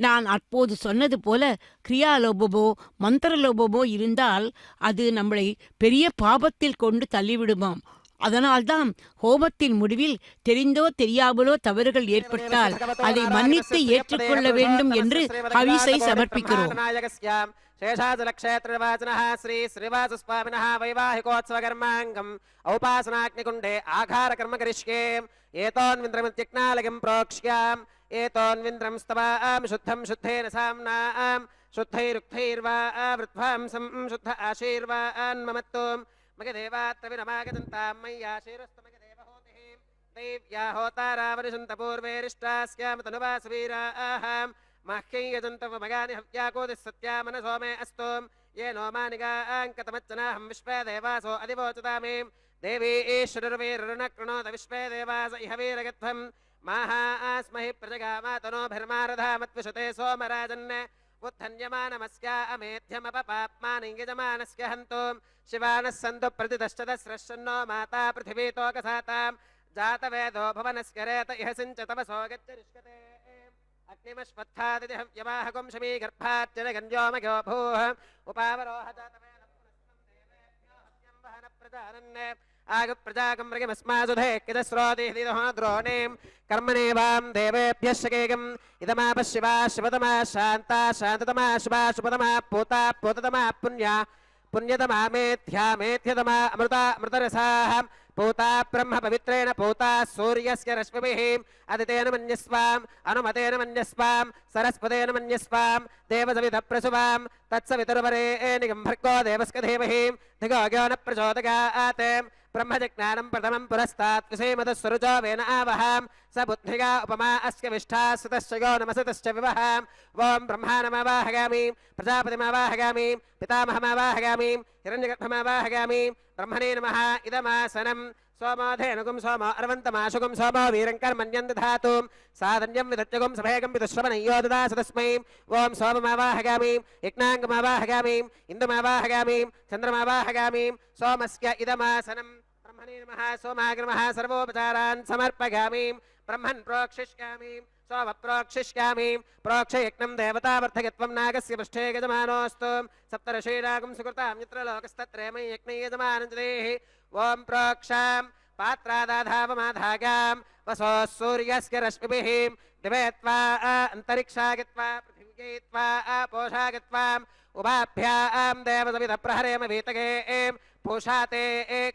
நான் அப்போது சொன்னது போல கிரியாலோபமோ மந்திரலோபமோ இருந்தால் அது நம்மளை பெரிய பாபத்தில் கொண்டு தள்ளிவிடுமாம். அதனால்தான் ஹோமத்தின் முடிவில் தெரிந்தோ தெரியாமலோ தவறுகள் ஏற்பட்டால் அதை மன்னித்து ஏற்றுக்கொள்ள வேண்டும் என்று ஹவிஸை சமர்ப்பிக்கிறோம். शेषाचलक्षेत्रवाचनः श्री श्रीवासस्वामिनः वैवाहिकोत्सवकर्माङ्गम् औपासनाग्निकुण्डे आघारकर्म करिष्ये एतोन्विन्द्रमित्यज्ञालयं प्रोक्ष्याम् एतोन्विन्द्रं स्तवाम् शुद्धं शुद्धेन साम्नाम् शुद्धैरुक्थैर्वा वृद्ध्वांसं शुद्ध आशीर्वान् ममत्तु मगदेवात्रविनमागतन्तां मय्याशीरस्तमगदेवहोतिः दैव्या होतारावनिषन्तपूर्वेरिष्टास्यामतनुवासवीराः मह्यं यजन्तवमगानि हव्याकोदिः सत्या मनसो मे अस्तु ये नो मानिगाङ्कतमच्चनाहं विश्वे देवासो अधिवोचतामे देवी ईश्वरर्वीरुणकृणोत विश्वे देवास इह वीरगध्वं माहास्महि प्रजगामातनोभिर्मारधामत्विषते सोमराजन् उत्थन्यमानमस्या अमेध्यमपपाप्मानं यजमानस्य हन्तु शिवानः सन्तु प्रतिदश्चदस्रश्चन्नो माता पृथिवीतोकसातां जातवेदो भवनस्य रेत इह सिञ्चतमसो गच्छरिष्यते अग्निमश्वत्थादिहव्यवाहकं शमीगर्भाच्चनगन्योमघो भूः उपावरोह जातवेदप्रजानन् आगप्रजाकं मृगमस्मासुधे किदस्रोतिः द्रोणीं कर्मणेवां देवेभ्यः शकेगम् इदमापः शिवा शिवतमा शान्ता शान्ततमा शिवा शुभतमा पूता पूततमा पुण्या पुण्यतमा मेध्या मेध्यतमा अमृता अमृतरसाः पूता ब्रह्म पवित्रेण पूता सूर्यस्य रश्मिभिः अदितेन मन्यस्वाम् अनुमतेन मन्यस्वाम् सरस्वतेन मन्यस्वाम् देवसविधप्रसुवाम् तत्सवितुर्वरेण्यं भर्गो देवस्य धीमहि धियो यो न प्रचोदयात् ब्रह्मजज्ञानं प्रथमं पुरस्तात् विषेमतस्वरुचो वेन आवहां स बुद्धिगा उपमा अस्य विष्ठा सुतश्च यो नमसतश्च विवहां ओं ब्रह्माणमावाहयामि प्रजापतिमावाहयामि पितामहमावाहयामि हिरण्यगर्भमावाहयामि ब्रह्मणे नमः इदमासनं सोमो धेनुगुं सोमो अर्वन्तमाशुगुं सोमो वीरङ्कर्मण्यं दधातु साधन्यं विदत्यगुं सभेगं विदुश्रवणय्यो ददासु तस्मै ॐ सोममावाहगामीं यज्ञाङ्गमावाहगामीं इन्दुमावाहगामीं चन्द्रमावाहगामीं सोमस्य इदमासनं ब्रह्मणे नमः सोमाय नमः सर्वोपचारान् समर्पयामि ब्रह्मन् प्रोक्षिष्यामि सोम प्रोक्षिष्यामि प्रोक्षयज्ञं देवतावर्धयत्वं नागस्य पृष्ठे यजमानोऽस्तु सप्तर्षीणागं सुकृतां यत्र लोकस्तत्रयमयि यज्ञे यजमानञ्जदेः ॐ प्रोक्षां पात्रादाधावमाधागां वसो सूर्यस्य रश्मिभिः दिवे त्वा अन्तरिक्षागत्वा पृथिव्यै त्वा पोषागत्वाम् उभाभ्यां देवसविधप्रहरेम वीतगे पूषाते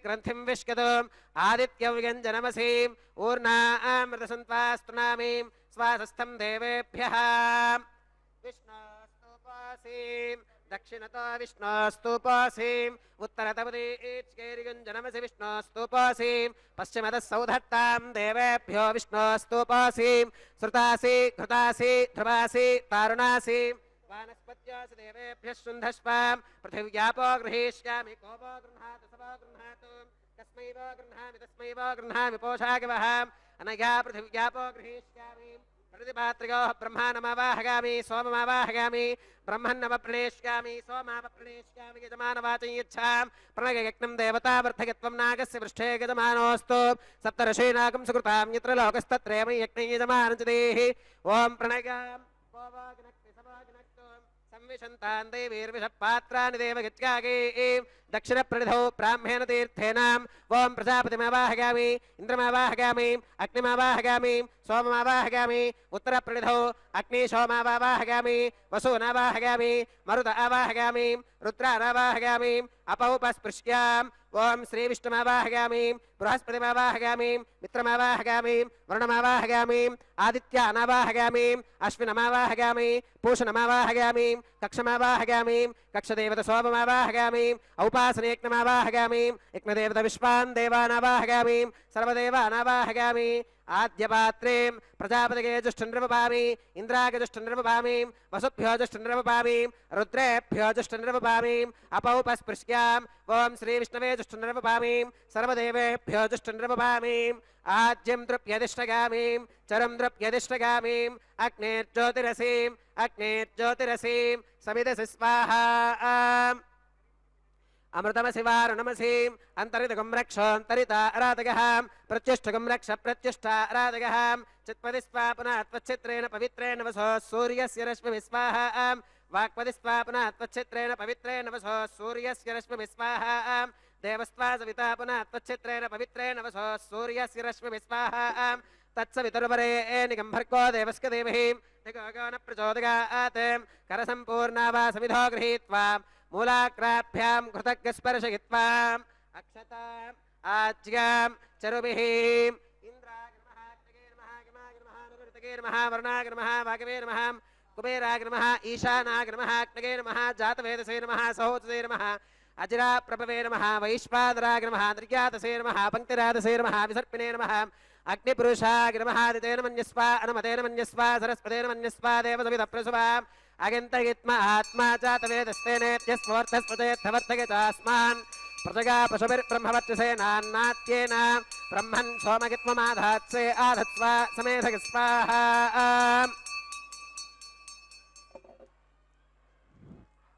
ग्रन्थिं विष्कतुम् आदित्यव्यञ्जनमसीम् ऊर्णामृतसन्त्वास्तुनामीं स्वासस्थं देवेभ्यः विष्णोस्तुपासीम् दक्षिणतो विष्णोस्तुपासीम् उत्तरतमुदीच्केरिगुञ्जनमसि विष्णोस्तुपासीम् पश्चिमतः सौधत्तां देवेभ्यो विष्णोस्तुपासीम् श्रुतासि घृतासि ध्रुवासि तारुणासि वानस्पत्यासि देवेभ्यः शुन्धस्वां पृथिव्यापो गृहीष्यामि कोपो गृह्णातु सवो गृह्णातु कस्मै वो गृह्णामि तस्मै वो गृह्णामि पोषागवहाम् अनया पृथिव्यापो गृहीष्यामि प्रतिपात्र्योः ब्रह्माणमावाहगामि सोममावाहगामि ब्रह्मन्नवप्रणेष्यामि सोमावप्रणेष्यामि यजमानवाचं यच्छां प्रणययज्ञं देवतावर्धयत्वं नागस्य पृष्ठे यजमानोऽस्तु सप्तर्षीणागं सुकृतां यत्र लोकस्तत्रयमयि यज्ञे यजमानञ्जदेः ॐ प्रणयां संविशन्तान् देवीर्विषपात्राणि देवगत्यागे दक्षिणप्रणिधौ ब्राह्मेण तीर्थेनाम् ॐ प्रजापतिमावाहगामि इन्द्रमावाहगामि अग्निमावाहगामि सोममावाहगामि उत्तरप्रणिधौ अग्निशोमावाहगामि वसूनावाहगामि मरुत आवाहगामि रुद्रानावाहगामि अपौपस्पृश्याम् ॐ श्रीविष्णुमावाहगामि बृहस्पतिमावाहगामि मित्रमावाहगामि वरुणमावाहगामि आदित्यानावाहगामि अश्विनमावाहगामि पूषणमावाहगामि कक्षमावाहगामि कक्षदेवत सोममावाहगामि औपासनेयज्ञमावाहगामि यज्ञदेवत विश्वान् देवानावाहगामि सर्वदेवानावाहगामि आद्यपात्रें प्रजापतिगे जुष्टन्नृपपामि इन्द्रागे जुष्टन्नृपपामि वसुभ्यो जुष्टन्नृपपामि रुद्रेभ्यो जुष्टन्नृपपामि अपौपस्पृश्याम् ॐ श्रीविष्णवे जुष्टन्नृपपामि सर्वदेवेभ्यो जुष्टन्नृपपामि आज्यं द्रव्यदिष्टगामिं चरं द्रव्यदिष्टगामिं अग्नेर्ज्योतिरसीं समिदसि स्वाहा अमृतमसि वारुणमसीम् अन्तरितगं रक्षोऽन्तरिता अराधगः प्रत्युष्टगं रक्ष प्रत्युष्टा अराधगः चित्पदि स्वा पुनः त्वच्छित्रेण पवित्रेण वसो सूर्यस्य रश्मिभिः स्वाहा वाक्पदि स्वा पुनः त्वच्छित्रेण पवित्रेण वसो सूर्यस्य रश्मिभिः स्वाहा देवस्त्वा सविता पुनः त्वच्छित्रेण पवित्रेण वसो सूर्यस्य रश्मिभिः स्वाहा तत्सवितुर्वरेण्यं भर्गो देवस्य देवहि निगो न प्रचोदयात् करसम्पूर्णा वा समिधो गृहीत्वा मूलाग्राभ्यां कृतज्ञस्पर्शयित्वा अक्षताम् आज्ञां चरुभिः इन्द्राय नमः अग्नये नमः गमाय नमः नृतये नमः वरुणाय नमः वागवे नमः कुबेराय नमः ईशानाय नमः अग्नये नमः जातवेदसे नमः सहोदसे नमः अजिराप्रभवे नमः वैश्वानराय नमः निर्यातसे नमः पङ्क्तिरातसे नमः विसर्पिणे नमः अग्निपुरुषाय नमः आदितेन मन्यस्वा अनुमतेन मन्यस्वा सरस्वतेन मन्यस्वा देवसविधप्रसुवा अगन्तयित्म आत्मा चातवेदस्तेनेत्यस्मर्थस्पतेऽर्थवर्तके चास्मान् प्रजगा पशुभिर्ब्रह्मवर्चसेनान्नात्येन ब्रह्मन् सोमगित्वमाधात्से आधत्स्वा समेधग स्वाहा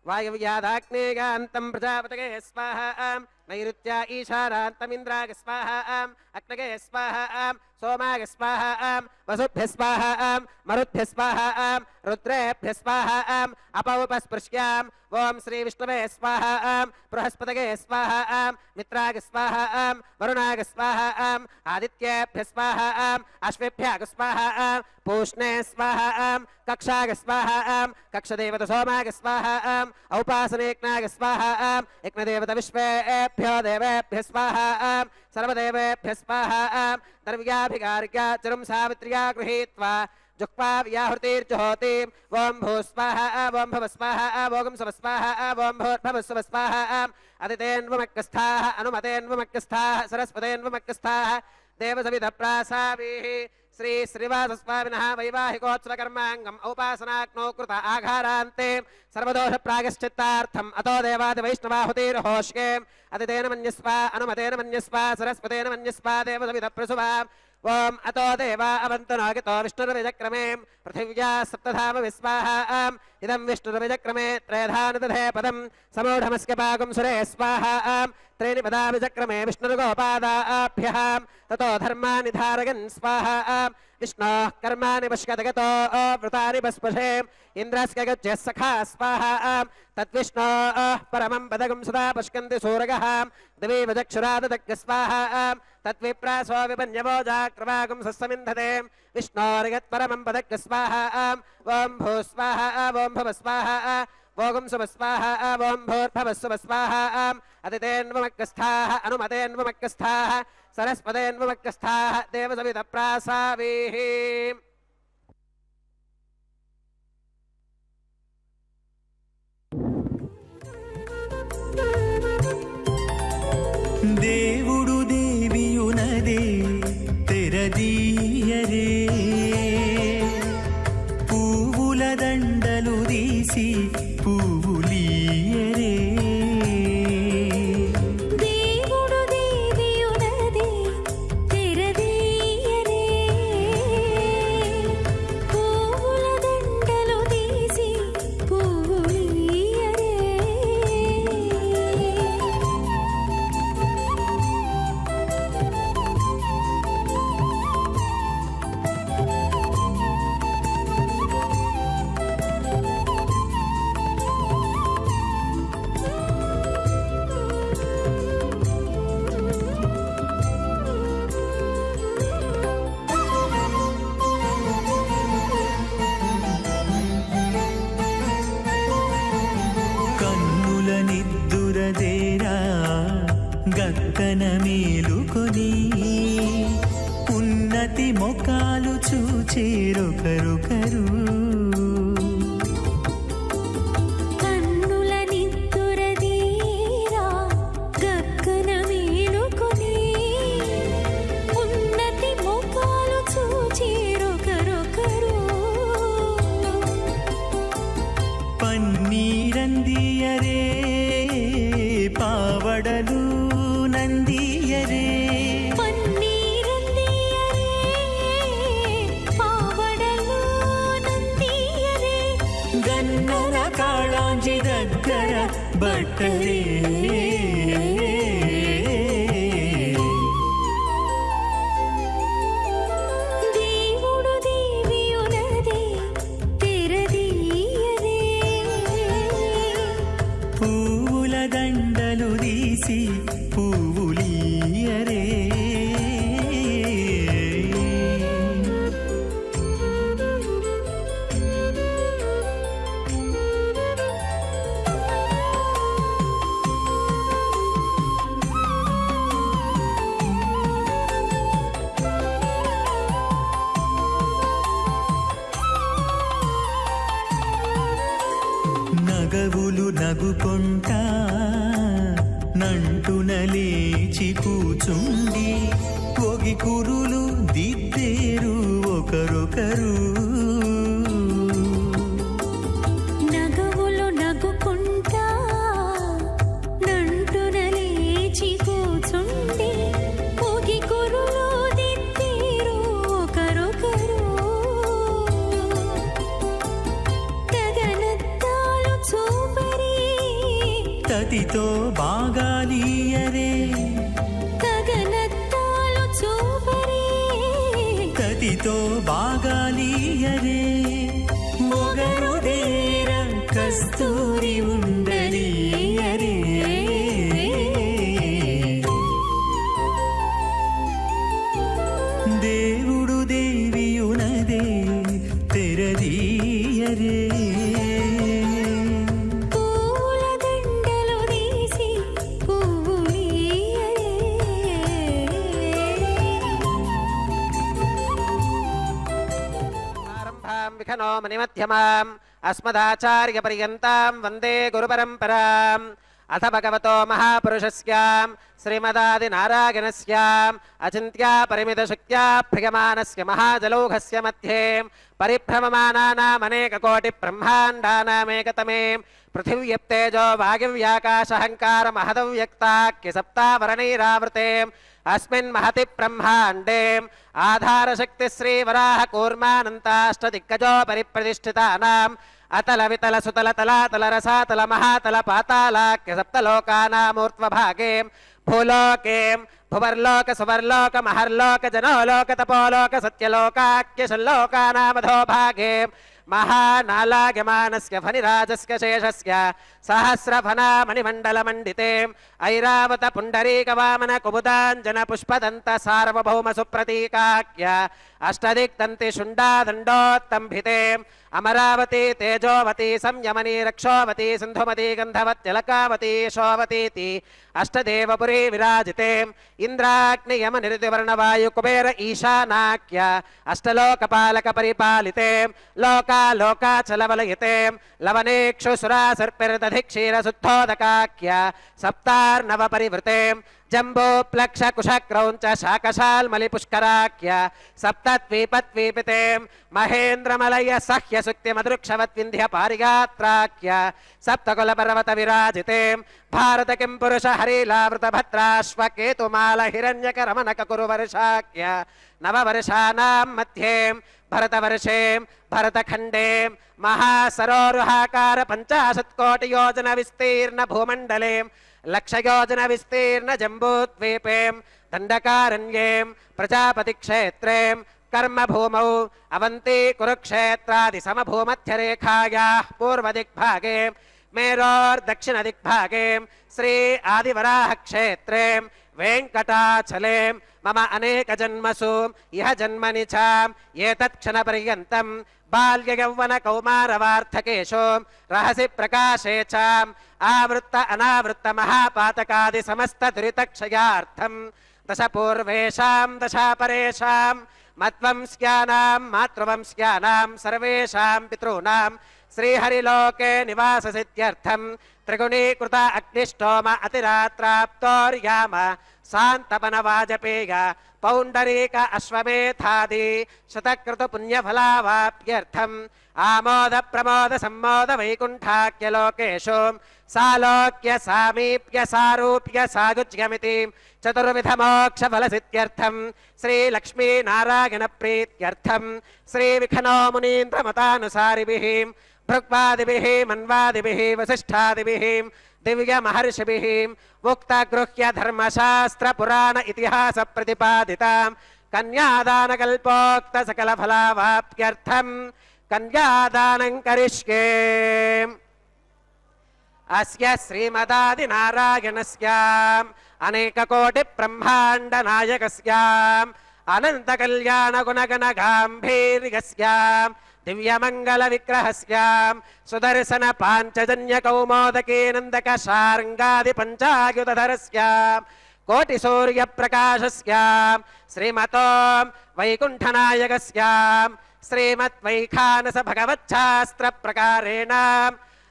वायव्यादाग्नेयान्तं प्रजापतये स्वाहा नैऋत्या ईशानान्तमिन्द्राय स्वाहा अग्नये स्वाहा सोमाय स्वाहा वसुभ्यः स्वाहा मरुद्भ्यः स्वाहा रुद्रेभ्यः स्वाहा अपौपस्पृश्याम् ॐ श्रीविष्णवे स्वाहा बृहस्पतये स्वाहा मित्राय स्वाहा वरुणाय स्वाहा आदित्येभ्यः स्वाहा अश्वेभ्यः स्वाहा पूष्णे स्वाहा कक्षाय स्वाहा कक्षदेवत सोमाय स्वाहा औपासनेयज्ञाय स्वाहा यज्ञदेवत विश्वेभ्यो देवेभ्यः स्वाहा सर्वदेवेभ्यः स्वाहा द्रव्याभिकारक्या चरुं सावित्र्या गृहीत्वा जुक्पा व्याहृतिर्जुहोति ॐ भूस्वाहा ॐ भवस्वाहा ॐ स्वस्वाहा ॐ भूर्भवस्वस्वाहा अदितेन्वमक्कस्थाः अनुमतेन्वमक्कस्थाः सरस्वतेन्वमक्कस्थाः देवसविधप्रासाभिः श्री श्रीवासस्वामिनः वैवाहिकोत्सवकर्माङ्गम् औपासनाग्नौ कृत आघारान्ते सर्वदोष प्रायश्चित्तार्थम् अतो देवादिवैष्णवाहुतिर्होष्ये अतितेन मन्यस्व अनुमतेन मन्यस्व सरस्वतेन मन्यस्व देवसविधप्रसुवा ओम अतो देवा अवन्तु नागितो विष्णुर्विजक्रमे पृथिव्या सप्तधाम विस्वाहाम् इदं विष्णुर्विजक्रमे त्रयधानदधे पदं समूढमस्य पागुं सुरे स्वाहाम् त्रीणि पदा विचक्रमे विष्णुर्गोपादाभ्यः ततो धर्मानि धारयन् स्वाहाम् विष्णोः कर्माणि पश्यतगतो वृतानि पस्पशे इन्द्रस्य गच्छः सखा स्वाहाम् तद्विष्णोः परमं पदगं सदा पश्यन्ति सूरगः दिवि वचक्षुराददग्ग स्वाहाम् तद्विप्रासो विपन्यवो जाक्रवागुं सस्समिन्धते विष्णोर्यत्परमं पदग्ग स्वाहाम् ॐ भू स्वाहा ॐ भव स्वाहा भोगुं सुभस्वाहा ॐ भूर्भवस्सुभस्वाहा अतितेन्वमग्गस्थाः अनुमतेन्वमग्गस्थाः सरस्वतेन्वमग्गस्थाः देवसविधप्रासावीः దేవుడు దేవియునదే తెరదీయరే పువ్వుల దండలు తీసి పువ్వులీయరే దేవుడు దేవియునదే తెరదీయరే పువ్వుల దండలు తీసి పువ్వులీయరే కన్నుల నిద్దురదేరా గక్కన మేలుకొని ఉన్నతి మొకాలు చూచేరొకరొకరు కన్నుల నిద్దురదీరా గగ్గన మేలుకొని ఉన్నతి మొకాలు చూచేరొకరొకరు పన్నీరందియరే పావడలు నందియరే పన్నీరందియరే పావడలు నందియరే గన్నర కాళాంజి దగ్గర బట్టరే దేవుడు దేవియునదే తెరదీయరే పువ్వుల దండలు తీసి పువ్వులీయరే నగవులు నగుకొంటా నంటున లేచి కూచుండి ఒగి కురులు దిద్దేరు ఒకరొకరు నగవులు నగుకుంటా నంటున లేచి కూచుండి పోగి కురులు దిద్దేరు ఒకరొకరు తగనత్తాలు చూపరి తతితో బాగాలీయరే తగనత్తాలు చూపరి తతితో బాగాలీయరే మొగరు దేర కస్తూరి ఉండలీయరే దేవుడు దేవియునదే తెరదీయరే పూల దండలు తీసి పువ్వులీయరే ఆరంభాం విఖనో మణిమధ్యమాం అస్మదాచార్యపర్యంతాం వందే గురుపరంపరాం अथ भगवतो महापुरुषस्यां श्रीमदादिनारायणस्याम् अचिन्त्या परिमितशक्त्या प्रियमानस्य महाजलौघस्य मध्ये परिभ्रममानानामनेककोटिब्रह्माण्डानामेकतमे पृथिव्यप्तेजो वागिव्याकाशहङ्कार महदव्यक्ताख्य सप्तावरणैरावृते अस्मिन् महति ब्रह्माण्डे आधारशक्तिश्रीवराह कूर्मानन्ताष्टदिग्गजो परिप्रतिष्ठितानाम् अतल वितल सुतल तलातल रसातल महातल पातालाख्य सप्तलोकानामूर्ध्वभागे भूलोके भुवर्लोक सुवर्लोक महर्लोक जनोलोक तपोलोक सत्यलोकाख्य षल्लोकानामधो भागे महानालागमानस्य फनिराजस्य शेषस्य सहस्रफनामणिमण्डलमण्डिते ऐरावत पुण्डरीकवामन कुमुदाञ्जन पुष्पदन्त सार्वभौम सुप्रतीकाख्य अष्टदिक्तन्ति शुण्डादण्डोत्तम्भिते अमरावती तेजोवती संयमनी रक्षोवती सिन्धुमती गन्धवत्यलकावती शोवतीति अष्टदेवपुरी विराजिते इन्द्राग्नियमनिर्दिवर्णवायु कुबेर ईशानाख्य अष्टलोकपालक परिपालिते लोकाचलवलयिते लवनेक्षु सुरासर्पिर्दधिक्षीरसुद्धोदकाख्य सप्तार्णव परिवृते जम्बो प्लक्ष कुशक्रौञ्च शाकशाल्मलिपुष्कराख्य सप्तद्वीपद्वीपिते महेन्द्रमलय सह्य सुक्तिमदृक्षवद्विन्ध्य पारिगात्राख्य सप्तकुलपर्वत विराजिते भारत किं पुरुष हरिलावृत भद्राश्वकेतुमाल हिरण्यकरमणक कुरुवर्षाख्य नववर्षाणां मध्ये भरतवर्षे भरतखण्डे महासरोरुहाकार 50 कोटि योजन विस्तीर्ण भूमण्डले लक्षयोजन विस्तीर्ण जम्बूद्वीपे दण्डकारण्ये प्रजापति क्षेत्रे कर्मभूमौ अवन्ती कुरुक्षेत्रादि समभूमध्यरेखायाः पूर्वदिग्भागे मेरोर्दक्षिणदिग्भागे श्री आदिवराह क्षेत्रे वेङ्कटाचले मम अनेकजन्मसु इह जन्मनि च एतत्क्षणपर्यन्तं बाल्ययौवन कौमारवार्थकेषु रहसि प्रकाशे च आवृत्त अनावृत्त महापातकादि समस्त दुरितक्षयार्थं दश पूर्वेषां दशापरेषां मद्वंस्यानां मातृवंस्यानां सर्वेषां पितॄणां श्रीहरिलोके निवाससिद्ध्यर्थं त्रिगुणीकृत अग्निष्टोम अतिरात्राप्तोर्याम शान्तपनवाजपेय पौण्डरीक अश्वमेधादि शतक्रतु पुण्यफलावाप्त्यर्थम् आमोद प्रमोद सम्मोद वैकुण्ठाख्यलोकेषु सालोक्य सामीप्य सारूप्य सागुज्यमिति चतुर्विध मोक्ष फलसिद्ध्यर्थं श्रीलक्ष्मीनारायण प्रीत्यर्थं श्रीविखनो मुनीन्द्रमतानुसारिभिः भृग्वादिभिः मन्वादिभिः वसिष्ठादिभिः दिव्य महर्षिभिः उक्तगृह्य धर्मशास्त्र पुराण इतिहास प्रतिपादितां कन्यादानकल्पोक्त सकलफलावाप्त्यर्थं कन्यादानं करिष्ये। अस्य श्रीमदादिनारायणस्याम् अनेककोटिब्रह्माण्डनायकस्याम् अनन्तकल्याणगुणगणगाम्भीर्यस्याम् दिव्यमङ्गलविग्रहस्याम् सुदर्शन पाञ्चजन्यकौमोदकीनन्दक शार्ङ्गादिपञ्चायुधरस्याम् कोटिसूर्यप्रकाशस्याम् श्रीमतो वैकुण्ठनायकस्याम् श्रीमद्वैखानस भगवच्छास्त्रप्रकारेण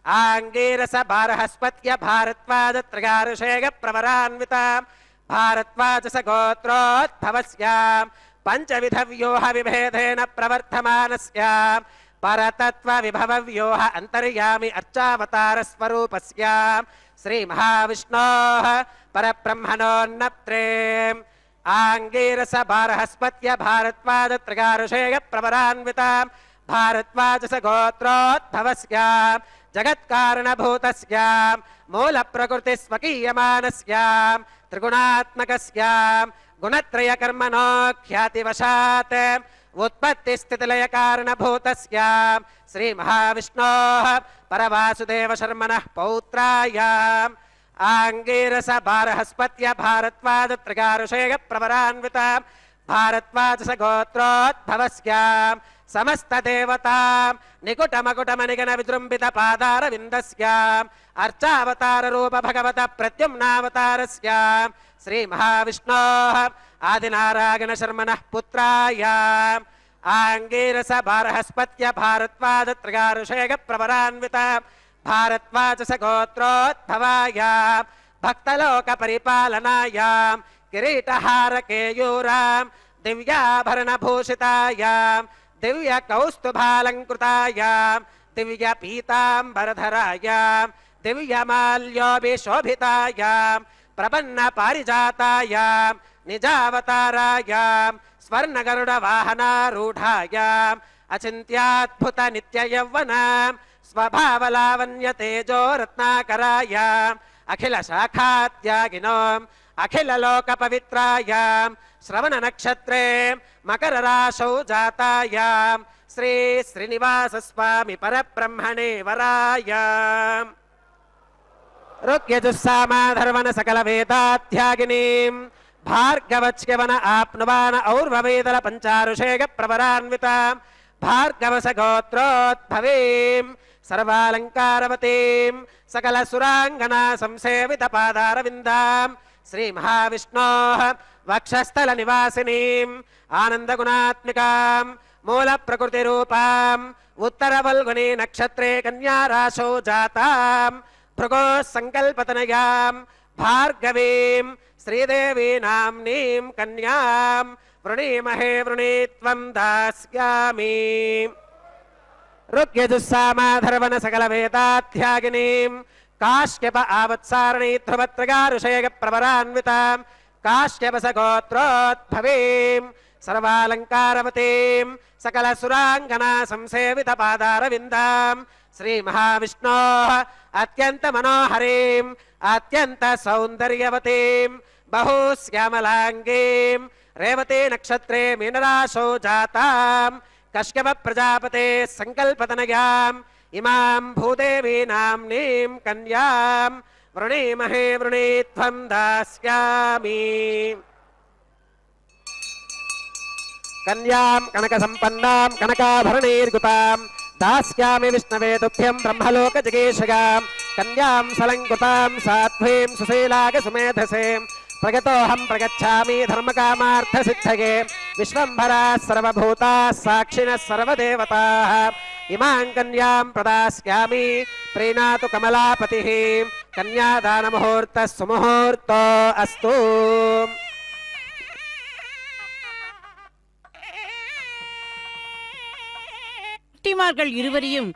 आङ्गीरस बारहस्पत्य भारद्वाज त्रयारुषेय प्रवरान्विताम् भारद्वाजस गोत्रोद्भवस्याम् पंचविध व्यूह विभेदेन प्रवर्तमानस्याम् परतत्व विभव व्यूह अंतर्यामि अर्चावतार स्वरूपस्याम् श्री महाविष्णोः परब्रह्मणोन्नत्रे आङ्गीरस बारहस्पत्य भारद्वाज त्रयारुषेय प्रवरान्विताम् भारद्वाजस गोत्रोद्भवस्याम् जगत्कारणभूतस्याम् मूलप्रकृति स्वकीयमानस्याम् त्रिगुणात्मकस्याम् गुणत्रय कर्मणो ख्यातिवशात् उत्पत्तिस्थितिलय कारणभूतस्याम् श्री महाविष्णोः परवासुदेव शर्मणः पौत्रायाम् आङ्गीरस बारहस्पत्य भारद्वाज त्रयारुषेय प्रवरान्विताम् भारद्वाजस गोत्रोद्भवस्याम् समस्त देवतां निकुटमकुटमनिगन विजृम्भित पादारविन्दस्याम् अर्चावतार रूप भगवत प्रद्युम्नावतारस्याम् श्री महाविष्णोः आदिनारायण शर्मणः पुत्रायाम् आङ्गीरस बारहस्पत्य भारद्वाज त्रयारुषेय प्रवरान्विताम् भारद्वाज गोत्रोद्भवायां भक्तलोकपरिपालनायां किरीटहारकेयूरां दिव्याभरणभूषितायां दिव्यकौस्तुभालङ्कृतायां दिव्यपीताम्बरधरायां दिव्यमाल्योभिशोभितायां प्रपन्नपारिजातायां निजावतारायां स्वर्णगरुडवाहनारूढायाम् अचिन्त्याद्भुतनित्ययौवनां स्वभावलावण्यतेजो रत्नाकरायाम् अखिलशाखात्यागिनोम् अखिललोकपवित्रायां श्रवणनक्षत्रे मकरराशौ जातायां श्री श्रीनिवासस्वामि परब्रह्मणे वरायाम् रुक्यजुस्सामाधर्वण सकलवेदाध्यागिनीं भार्गवच्यवन आप्नुवान और्ववेदल पञ्चारुषेग प्रवरान्वितां भार्गवसगोत्रोद्भवीं सर्वालङ्कारवतीं सकलसुराङ्गना संसेवितपादारविन्दां श्रीमहाविष्णोः वक्षस्थलनिवासिनीम् आनन्दगुणात्मिकां मूलप्रकृतिरूपाम् उत्तरवल्गुनी नक्षत्रे कन्याराशौ जातां भृगोः सङ्कल्पतनयां भार्गवीं श्रीदेवी नाम्नीं कन्यां वृणीमहे वृणीत्वं दास्यामि ऋग्यजुस्सामाधर्वण सकलवेदाध्यागिनीं काश्यप आवत्सारणी ध्रुवत्रगारुषेग प्रवरान्वितां काश्यपसगोत्रोद्भवीं सर्वालङ्कारवतीं सकलसुराङ्गना संसेवितपादारविन्दां श्रीमहाविष्णोः अत्यन्तमनोहरीं अत्यन्तसौन्दर्यवतीं बहुश्यामलाङ्गीं रेवती नक्षत्रे मीनराशौ जातां कश्यपप्रजापते सङ्कल्पतनयाम् इमां भूदेवी नाम्नीं कन्यां वृणीमहे वृणीत्वं दास्यामि कन्यां कनकसम्पन्नां कनकाभरणैर्युतां दास्यामि विष्णवे तुभ्यं ब्रह्मलोकजगेशगां कन्यां सलङ्कृतां साध्वीं सुशीलागसुमेधसें प्रगतोऽहं प्रगच्छामि धर्मकामार्थसिद्धये विश्वम्भराः सर्वभूताः साक्षिणः सर्वदेवताः इमां कन्यां प्रदास्यामि प्रीणातु कमलापतिः कन्यादानमुहूर्तः सुमुहूर्तो अस्तु குட்டிமார்கள் இருவரையும்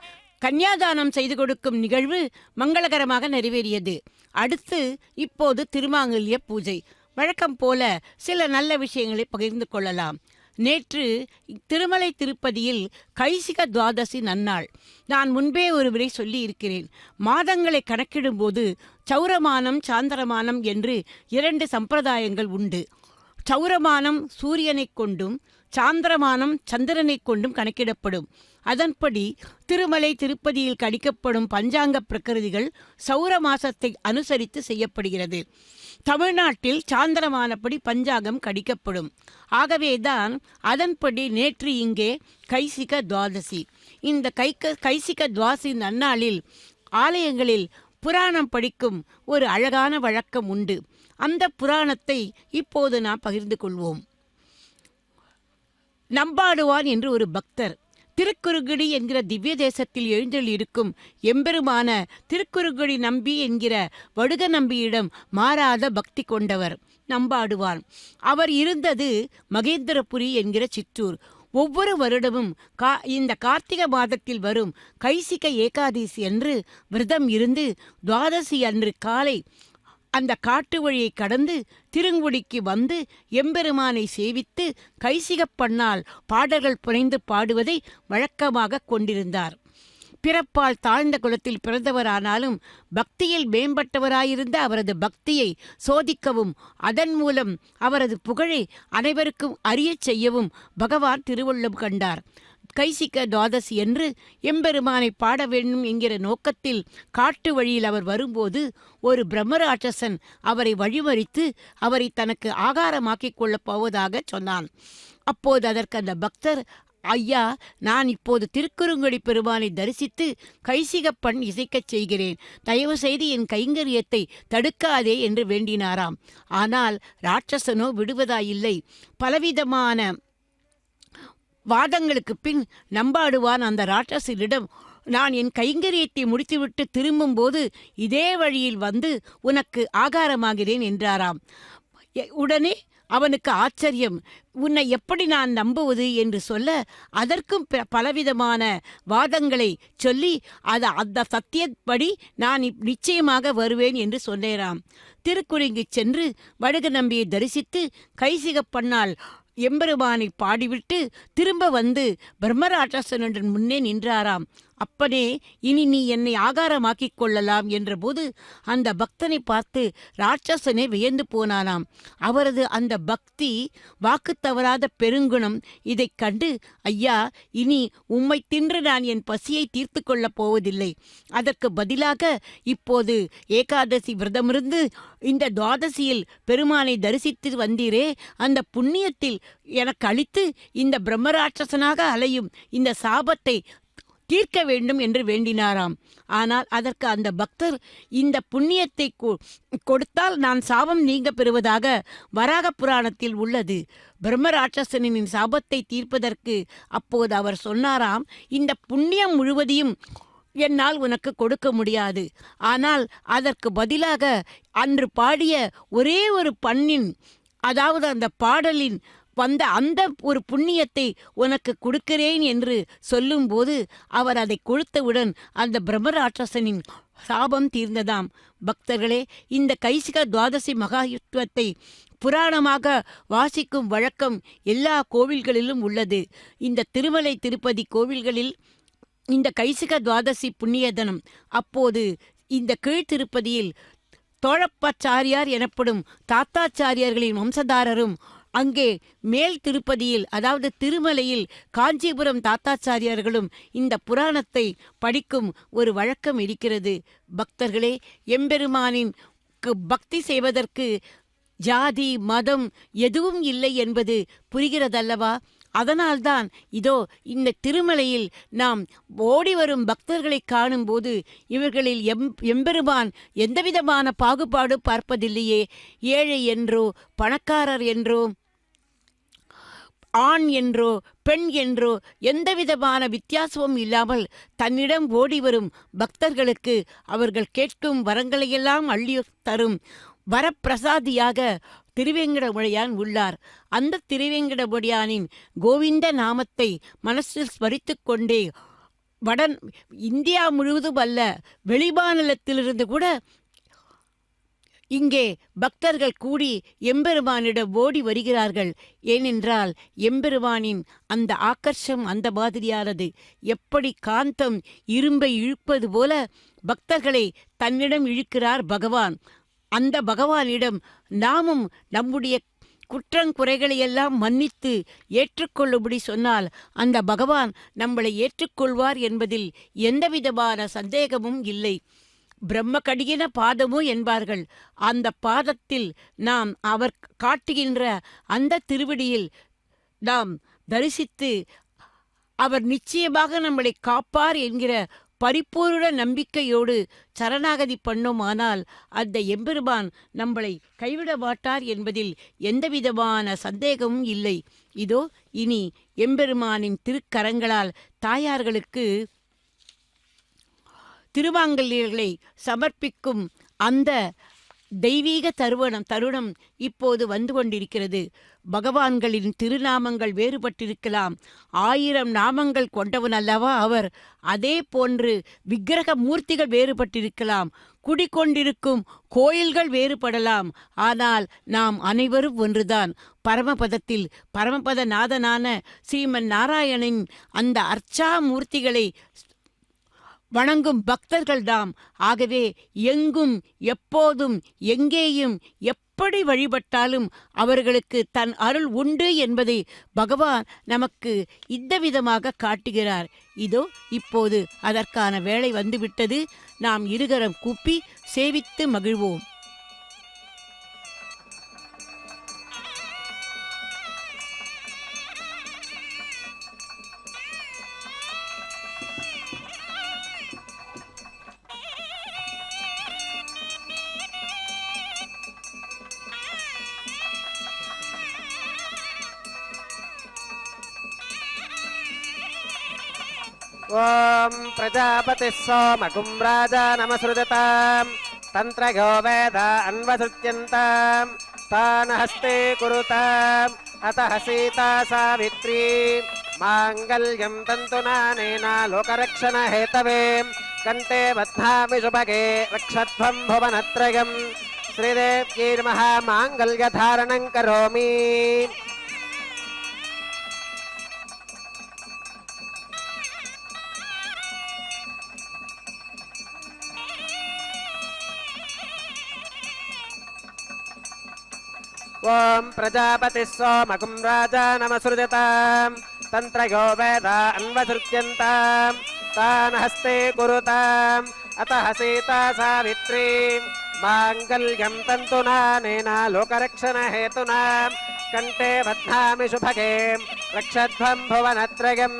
கன்னியாதானம் செய்து கொடுக்கும் நிகழ்வு மங்களகரமாக நிறைவேறியது. அடுத்து இப்போது திருமாங்கல்ய பூஜை. வழக்கம் போல சில நல்ல விஷயங்களை பகிர்ந்து கொள்ளலாம். நேற்று திருமலை திருப்பதியில் கைசிக துவாதசி நன்னாள். நான் முன்பே ஒருவரை சொல்லி இருக்கிறேன். மாதங்களை கணக்கிடும்போது சௌரமானம் சாந்திரமானம் என்று 2 சம்பிரதாயங்கள் உண்டு. சௌரமானம் சூரியனை கொண்டும் சாந்திரமானம் சந்திரனை கொண்டும் கணக்கிடப்படும். அதன்படி திருமலை திருப்பதியில் கணிக்கப்படும் பஞ்சாங்க பிரகிருதிகள் சௌர மாசத்தை அனுசரித்து செய்யப்படுகிறது. தமிழ்நாட்டில் சாந்திரமானப்படி பஞ்சாங்கம் கணிக்கப்படும். ஆகவேதான் அதன்படி நேற்று இங்கே கைசிக துவாதசி. இந்த கைசிக துவாசி நன்னாளில் ஆலயங்களில் புராணம் படிக்கும் ஒரு அழகான வழக்கம் உண்டு. அந்த புராணத்தை இப்போது நாம் பகிர்ந்து கொள்வோம். நம்பாடுவான் என்று ஒரு பக்தர் திருக்குறுங்குடி என்கிற திவ்ய தேசத்தில் எழுந்தருளியிருக்கும் எம்பெருமான திருக்குறுங்குடி நம்பி என்கிற வடுக நம்பியிடம் மாறாத பக்தி கொண்டவர் நம்பாடுவான். அவர் இருந்தது மகேந்திரபுரி என்கிற சிற்றூர். ஒவ்வொரு வருடமும் இந்த கார்த்திகை மாதத்தில் வரும் கைசிக ஏகாதசி அன்று விரதம் இருந்து துவாதசி அன்று காலை அந்த காட்டு வழியை கடந்து திருங்குடிக்கு வந்து எம்பெருமானை சேவித்து கைசிகப் பண்ணால் பாடல்கள் புனைந்து பாடுவதை வழக்கமாக கொண்டிருந்தார். பிறப்பால் தாழ்ந்த குலத்தில் பிறந்தவரானாலும் பக்தியில் மேம்பட்டவராயிருந்த அவரது பக்தியை சோதிக்கவும் அதன் மூலம் அவரது புகழை அனைவருக்கும் அறியச் செய்யவும் பகவான் திருவுள்ளம் கண்டார். கைசிக துவாதசி என்று எம்பெருமானை பாட வேண்டும் என்கிற நோக்கத்தில் காட்டு வழியில் அவர் வரும்போது ஒரு பிரம்மராட்சசன் அவரை வழிமறித்து அவரை தனக்கு ஆகாரமாக்கிக் கொள்ளப் போவதாக சொன்னான். அப்போது அதற்கு அந்த பக்தர், ஐயா, நான் இப்போது திருக்குறுங்குடி பெருமானை தரிசித்து கைசிகப்பண் இசைக்கச் செய்கிறேன், தயவு செய்து என் கைங்கரியத்தை தடுக்காதே என்று வேண்டினாராம். ஆனால் ராட்சசனோ விடுவதாயில்லை. பலவிதமான வாதங்களுக்கு பின் நம்பாடுவான் அந்த ராட்சசனிடம் நான் என் கைங்கரியத்தை முடித்துவிட்டு திரும்பும்போது இதே வழியில் வந்து உனக்கு ஆகாரமாகிறேன் என்றாராம். உடனே அவனுக்கு ஆச்சரியம். உன்னை எப்படி நான் நம்புவது என்று சொல்ல, அதற்கும் பலவிதமான வாதங்களை சொல்லி அந்த சத்தியப்படி நான் நிச்சயமாக வருவேன் என்று சொன்னேராம். திருக்குறுங்கி சென்று வடுக நம்பியை தரிசித்து கைசிகப்பண்ணால் எம்பெருமானை பாடிவிட்டு திரும்ப வந்து பிரம்மராட்சசனுடன் முன்னே நின்றாராம். அப்பனே, இனி நீ என்னை ஆகாரமாக்கிக் கொள்ளலாம் என்றபோது அந்த பக்தனை பார்த்து ராட்சசனே வியந்து போனானாம். அவரது அந்த பக்தி, வாக்கு தவறாத பெருங்குணம் இதைக் கண்டு, ஐயா, இனி உம்மை தின்று நான் என் பசியை தீர்த்து கொள்ளப் போவதில்லை. அதற்கு பதிலாக இப்போது ஏகாதசி விரதமிருந்து இந்த துவாதசியில் பெருமானை தரிசித்து வந்தீரே, அந்த புண்ணியத்தில் எனக்கு அளித்து இந்த பிரம்மராட்சசனாக அலையும் இந்த சாபத்தை தீர்க்க வேண்டும் என்று வேண்டினாராம். ஆனால் அதற்கு அந்த பக்தர், இந்த புண்ணியத்தை கொடுத்தால் நான் சாபம் நீங்க பெறுவதாக வராக புராணத்தில் உள்ளது. பிரம்மராட்சசனின் சாபத்தை தீர்ப்பதற்கு அப்போது அவர் சொன்னாராம், இந்த புண்ணியம் முழுவதையும் என்னால் உனக்கு கொடுக்க முடியாது. ஆனால் அதற்கு பதிலாக அன்று பாடிய ஒரே ஒரு பண்ணின், அதாவது அந்த பாடலின் வந்த அந்த ஒரு புண்ணியத்தை உனக்கு கொடுக்கிறேன் என்று சொல்லும்போது அவர் அதை கொடுத்தவுடன் அந்த பிரம்மராட்சசனின் சாபம் தீர்ந்ததாம். பக்தர்களே, இந்த கைசிக துவாதசி மகாயுத்வத்தை புராணமாக வாசிக்கும் வழக்கம் எல்லா கோவில்களிலும் உள்ளது. இந்த திருமலை திருப்பதி கோவில்களில் இந்த கைசிக துவாதசி புண்ணிய தினம் அப்போது இந்த கீழ்த்திருப்பதியில் தோழப்பாச்சாரியார் எனப்படும் தாத்தாச்சாரியார்களின் வம்சதாரரும், அங்கே மேல் திருப்பதியில் அதாவது திருமலையில் காஞ்சிபுரம் தாத்தாச்சாரியார்களும் இந்த புராணத்தை படிக்கும் ஒரு வழக்கம் இருக்கிறது. பக்தர்களே, எம்பெருமானின் பக்தி செய்வதற்கு ஜாதி மதம் எதுவும் இல்லை என்பது புரிகிறதல்லவா? அதனால்தான் இதோ இந்த திருமலையில் நாம் ஓடி வரும் பக்தர்களை காணும்போது இவர்களில் எம்பெருமான் எந்தவிதமான பாகுபாடு பார்ப்பதில்லையே. ஏழை என்றோ பணக்காரர் என்றோ ஆண் என்றோ பெண் என்றோ எந்தவிதமான வித்தியாசமும் இல்லாமல் தன்னிடம் ஓடி வரும் பக்தர்களுக்கு அவர்கள் கேட்கும் வரங்களையெல்லாம் அள்ளி தரும் வரப்பிரசாதியாக திருவேங்கடமுடையான் உள்ளார். அந்த திருவேங்கடமுடையானின் கோவிந்த நாமத்தை மனசில் ஸ்மரித்து கொண்டே இந்தியா முழுவதும் அல்ல, வெளிமாநிலத்திலிருந்து கூட இங்கே பக்தர்கள் கூடி எம்பெருமானிடம் ஓடி வருகிறார்கள். ஏனென்றால் எம்பெருமானின் அந்த ஆக்கர்ஷம் அந்த மாதிரியானது. எப்படி காந்தம் இரும்பை இழுப்பது போல பக்தர்களை தன்னிடம் இழுக்கிறார் பகவான். அந்த பகவானிடம் நாமும் நம்முடைய குற்றங்குறைகளையெல்லாம் மன்னித்து ஏற்றுக்கொள்ளும்படி சொன்னால் அந்த பகவான் நம்மளை ஏற்றுக்கொள்வார் என்பதில் எந்தவிதமான சந்தேகமும் இல்லை. பிரம்ம கடிகின பாதமோ என்பார்கள். அந்த பாதத்தில் நாம் அவர் காட்டுகின்ற அந்த திருவடியில் நாம் தரிசித்து அவர் நிச்சயமாக நம்மளை காப்பார் என்கிற பரிபூர்ண நம்பிக்கையோடு சரணாகதி பண்ணோமானால் அந்த எம்பெருமான் நம்மளை கைவிட மாட்டார் என்பதில் எந்தவிதமான சந்தேகமும் இல்லை. இதோ இனி எம்பெருமானின் திருக்கரங்களால் தாயார்களுக்கு திருமாங்கல்யங்களை சமர்ப்பிக்கும் அந்த தெய்வீக தருணம் இப்போது வந்து கொண்டிருக்கிறது. பகவான்களின் திருநாமங்கள் வேறுபட்டிருக்கலாம், 1000 நாமங்கள் கொண்டவன் அல்லவா அவர். அதே போன்று விக்கிரக மூர்த்திகள் வேறுபட்டிருக்கலாம், குடிக்கொண்டிருக்கும் கோயில்கள் வேறுபடலாம். ஆனால் நாம் அனைவரும் ஒன்றுதான். பரமபதத்தில் பரமபத நாதனான ஸ்ரீமன் நாராயணனின் அந்த அர்ச்சா மூர்த்திகளை வணங்கும் பக்தர்கள் தாம். ஆகவே எங்கும் எப்போதும் எங்கேயும் எப்படி வழிபட்டாலும் அவர்களுக்கு தன் அருள் உண்டு என்பதை பகவான் நமக்கு இந்த விதமாக காட்டுகிறார். இதோ இப்போது அதற்கான வேளை வந்துவிட்டது. நாம் இருகரம் கூப்பி சேவித்து மகிழ்வோம். ఓం ప్రజాపతి సోమగుం రాజానమసృజతాం తంత్రయో వేద అన్వసృత్యంతాం తాన హస్తే కురుతాం అతః సీతా సావిత్రీ మాంగళ్యం తంతునానేన లోకరక్షణ హేతవే కంటే బధ్నామి శుభగే రక్షధ్వం భువనత్రయం శ్రీదేవ్యై నమః మాంగళ్యధారణం కరోమి. ఓం ప్రజాపతి సోమగుం రాజానమసృజతాం తంత్రయో వేద అన్వసృత్యంతాం తాన హస్తే కురుతాం అతః సీతా సావిత్రీ మాంగళ్యం తంతునానేన లోకరక్షణ హేతునా కంటే బధ్నామి శుభగే రక్షధ్వం భువనత్రయం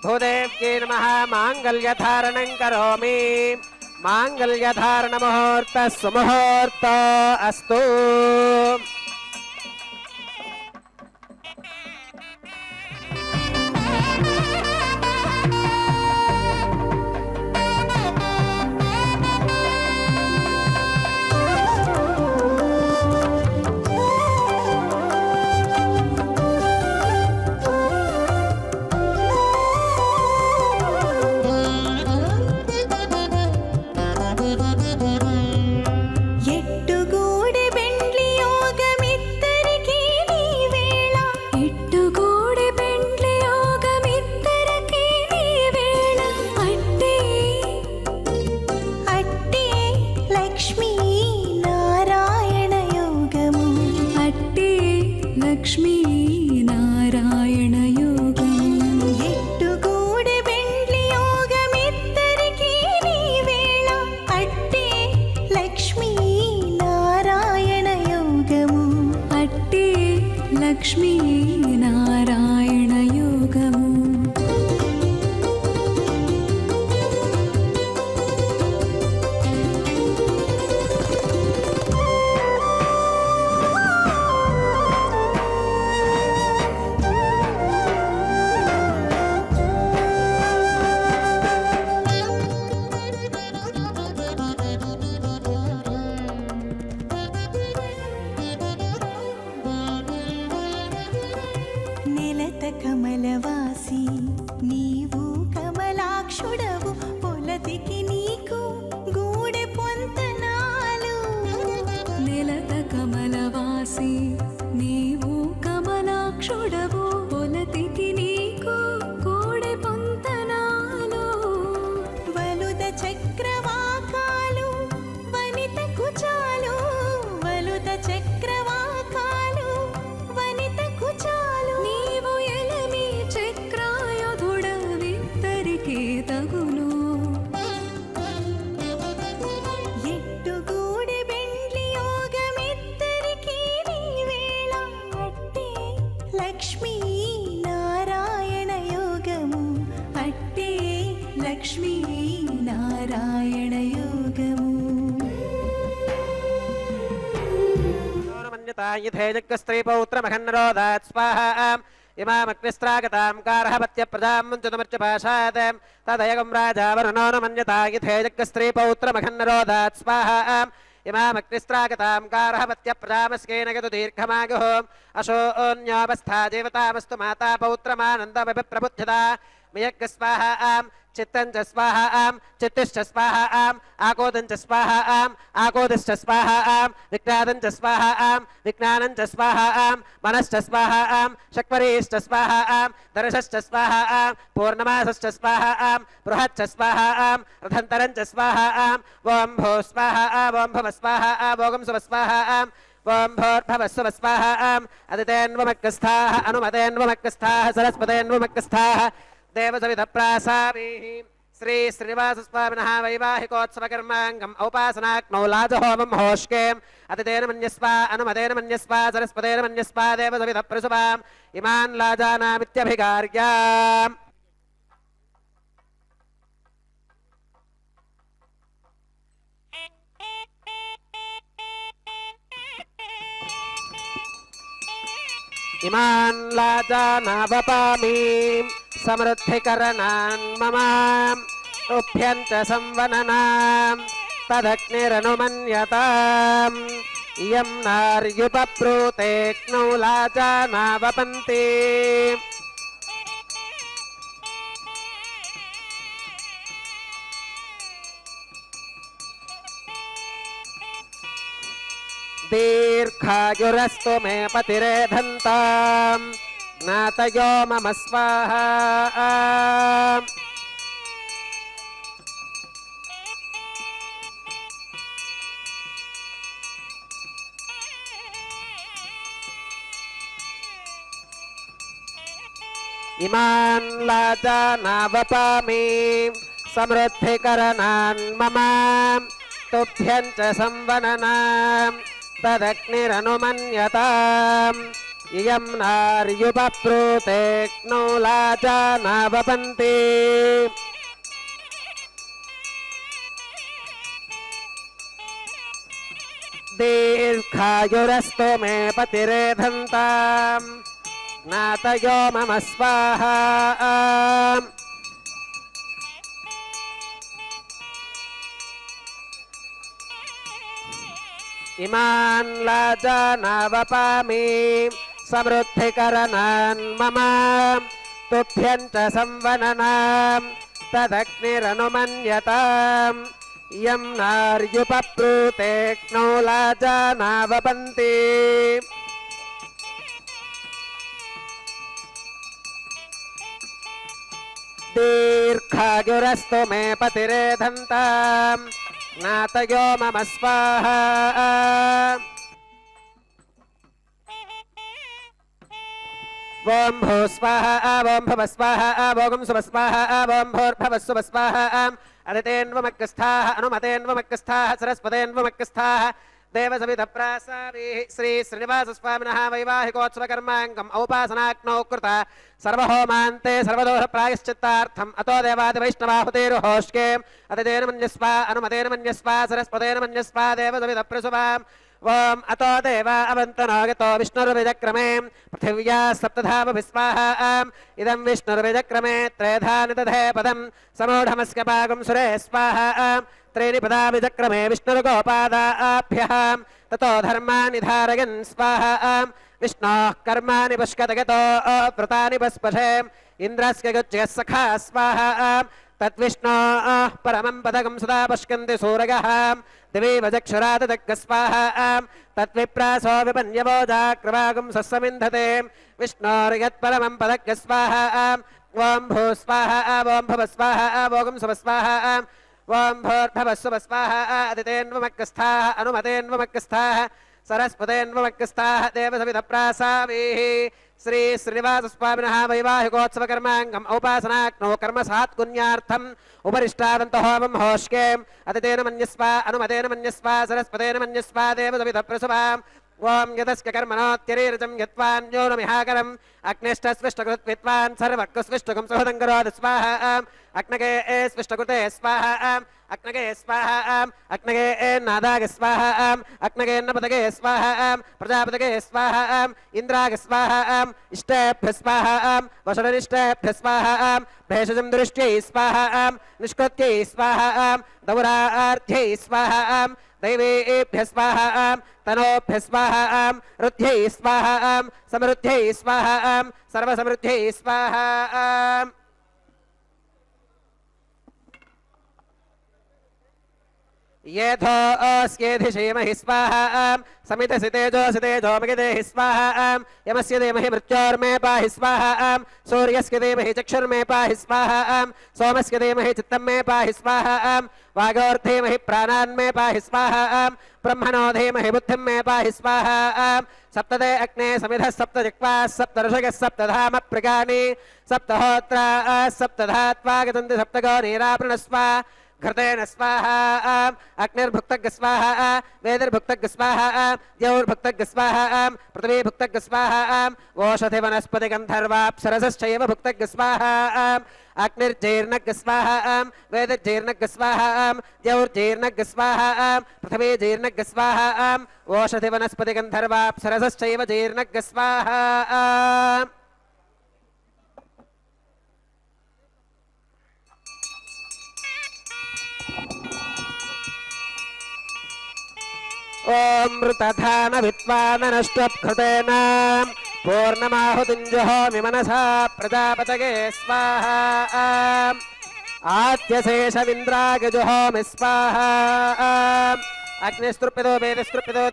భూదేవ్యై నమః మాంగళ్యధారణం కరోమి. మాంగళ్యధారణ ముహూర్త సుముహూర్త అస్తు. ఎట్టుగూడి బెండ్లి యోగమిద్దరికీ నీ వేళ ఎట్టుగూడి బెండ్లి యోగమిద్దరికీ నీ వేళ అట్టే అట్టే లక్ష్మీ నారాయణ యోగము అట్టే లక్ష్మీ నారాయణ యోగము ఎట్టుగూడి బెండ్లి యోగమిద్దరికీ నీ వేళ అట్టే లక్ష్మీ నారాయణ యోగము అట్టే లక్ష్మీ నారాయణ యోగము. నెలత కమలవాసి నీవు కమలాక్షుడవు పొలతికి నీకు గూడె పొంతనాలు నెలత కమలవాసి నీవు కమలాక్షుడవు పొలతికి నీకు గూడె పొంతనాలు వలుద చక్రవాకాలు వనిత కుచాలు వలుద చక్రవాకాలు వనిత కుచాలు నీవు ఎలమి చక్రాయుధుడవిద్దరికీ తగును ఎట్టుగూడి బెండ్లి యోగమిద్దరికీ నీ వేళ అట్టే లక్ష్మీ నారాయణ యోగము అట్టే లక్ష్మీ నారాయణ యోగము. యథేజగ్స్త్రీ పౌత్రమఖన్నరోదాత్ స్వాహాం ఇమామగ్నిస్త్రాగతాం గార్హపత్య ప్రజాం ముంచుతమర్చపాశాత్ తదయగం రాజా వరుణో న మన్యతా యథేజగ్స్త్రీ పౌత్రమఖన్నరోదాత్ స్వాహాం ఇమామగ్నిస్త్రాగతాం గార్హపత్య ప్రజామస్కేన గతు దీర్ఘమాగుః అశోన్యోపస్థా దేవతామస్తు మాతా పౌత్రమానందమపి ప్రబుద్ధ్యతా మయగ్గ స్వాహాం చిత్తం చ స్వాహాం చిత్తిశ్చ స్వాహాం ఆకోదం చ స్వాహాం ఆకోదిశ్చ స్వాహాం విజ్ఞానం చ స్వాహాం విజ్ఞానం చ స్వాహాం మనశ్చ స్వాహాం శక్వరీశ్చ స్వాహాం దర్శశ్చ స్వాహాం పూర్ణమాసశ్చ స్వాహాం బృహచ్చ స్వాహాం రథంతరం చ స్వాహాం ఓం భూ స్వాహాం ఓం భవ స్వాహాం ఓం శుభ స్వాహాం ఓం భోర్భవస్వ స్వాహాం అదితేన్వమగ్గస్థాః అనుమతేన్వమగ్గస్థాః సరస్వతేన్వమగ్గస్థాః దేవసవిధప్రాసామీః శ్రీ శ్రీనివాసస్వామినः వైవాహికోత్సవకర్మాంగం ఔపాసనాగ్నౌ లాజహోమం హోష్కేం అతిథేన మన్యస్వ అనుమతేన మన్యస్వ సరస్వతేన మన్యస్వ దేవసవిధప్రసువాం ఇమాన్ లాజానామిత్యభికార్యాం. ఇమాన్ లాజానావపామి समृद्धिकरणान् मम तुभ्यं च संवननां तदग्निरनुमन्यताम् इयं नार्युपप्रूते क्नौलाजानावपन्ति दीर्घायुरस्तु मे पतिरेधन्ताम् ज्ञातयो मम स्वाहा इमान् लाजानावपामि समृद्धिकरणान् मम तुभ्यं च संवननां तदग्निरनुमन्यताम् इयं नार्युपप्रूते क्नौलाजानावपन्ति दीर्घायुरस्तु मे पतिरेधन्ताम् ज्ञातयो मम स्वाहा इमान् लाजानावपामि समृद्धिकरणान् मम तुभ्यं च संवननां तदग्निरनुमन्यताम् इयं नार्युपप्रूते क्नौलाजानावपन्ति दीर्घायुरस्तु मे पतिरेधन्ताम् ज्ञातयो मम स्वाहा ओं भूः स्वाहा ओं भुवः स्वाहा ओं सुवः स्वाहा ओं भूर्भुवः सुवः स्वाहा अदितेन्वमग्रस्थाः अनुमतेन्वमग्रस्थाः सरस्वतेन्वमग्रस्थाः देवसविधप्रासाभिः श्री श्रीनिवासस्वामिनः वैवाहिकोत्सवकर्माङ्गम् औपासनाग्नौ कृता सर्वहोमान्ते सर्वदोषप्रायश्चित्तार्थम् अतो देवादिवैष्णवाहुतेरुहोष्के अदितेन मन्यस्वा अनुमतेन मन्यस्वा सरस्वतेन मन्यस्वा देवसविधप्रसुवाम् ओम अतो देवा अवन्तनागतो विष्णुर्विजक्रमे पृथिव्या सप्तधामभिस्वाहा इदं विष्णुर्विजक्रमे त्रेधानि दधे पदं समूढमस्य पागं सुरे स्वाहा त्रीणि पदा विजक्रमे विष्णुर्गोपादाभ्यः ततो धर्माणि धारयन् स्वाहा विष्णोः कर्माणि पुष्कतगतो व्रतानि पस्पशे इन्द्रस्य गुज्यः सखा स्वाहा तद्विष्णोः परमं पदकं सदा पश्यन्ति सूरयः दिवि वजक्षुरादग्गस्वाहा तद्विप्रासो विपन्यवोजाक्रवागं सस्समिन्धते विष्णोर्यत्परमं पदग्गस्वाहा ओं भूः स्वाहा ओं भुवः स्वाहा ओं सुवः स्वाहा ओं भूर्भुवः सुवः स्वाहा अदितेन्वमग्रस्थाः अनुमतेन्वमग्रस्थाः सरस्वतेन्वमग्रस्थाः देवसविधप्रासाभिः श्री श्रीनिवासस्वामिनः वैवाहिकोत्सवकर्माङ्गम् औपासनाग्नौ कर्मसात्कुन्यार्थम् उपरिष्टावन्तः होमं होष्के अदितेन मन्यस्वा अनुमतेन मन्यस्वा सरस्वतेन मन्यस्वा देवसविधप्रसुवाम् ओं यतस्य कर्मणोत्यरीरजं यत्वान्यो न मिहाकरम् अग्निष्टस्विष्टकृत्वित्वान् सर्वक्कुस्विष्टकुं सुहृदं करोतु स्वाहा अग्नगे स्विष्टकृते स्वाहा अग्नगे स्वाहा अग्नगे नादाग स्वाहा अग्नगे नपदगे स्वाहा प्रजापतगे स्वाहा इन्द्राग स्वाहा इष्टेभ्यः स्वाहा वषडनिष्टेभ्यः स्वाहा भेषजं दृष्ट्यै स्वाहा निष्कृत्यै स्वाहा दौरार्थ्यै स्वाहा दैवेभ्यः स्वाहा तनोभ्यः स्वाहा रुद्ध्यै स्वाहा समृद्ध्यै स्वाहा सर्वसमृद्ध्यै स्वाहा येथो अस्येधिषेमहि स्वाहा समितसितेजो मगिदेहि स्वाहा यमस्य देमहि मृत्योर्मे पाहि स्वाहा सूर्यस्य देमहि चक्षुर्मे पाहि स्वाहा सोमस्य देमहि चित्तं मे पाहि स्वाहा वागोर्धेमहि प्राणान् मे पाहि स्वाहा ब्रह्मणो धीमहि बुद्धिं मे पाहि स्वाहा सप्तदे अग्ने समिधः सप्तजिह्वाः सप्तऋषयः सप्तधाम प्रगानि सप्तहोत्राः सप्तधात्वा गतन्ति सप्तगो नीराप्रणस्व घृतेन स्वाहा अग्निर्भुक्तग स्वाहा वेदिर्भुक्तग स्वाहा द्यौर्भुक्तग स्वाहा पृथिवीभुक्तग स्वाहा ओषधि वनस्पति गन्धर्वाप्सरसश्चैव भुक्तग स्वाहा अग्निर्जीर्णग स्वाहा वेदिर्जीर्णग स्वाहा द्यौर्जीर्णग स्वाहा पृथिवीजीर्णग स्वाहा ओषधि वनस्पति गन्धर्वाप्सरसश्चैव जीर्णग स्वाहा ఓం మృతధాన విద్వాననష్టప్ఘృతేన పూర్ణమాహుతింజుహోమి మనసా ప్రజాపతగే స్వాహా ఆద్యశేషమింద్రాగజుహోమి స్వాహా అగ్నిస్తృప్యదో వేదస్తృప్యదో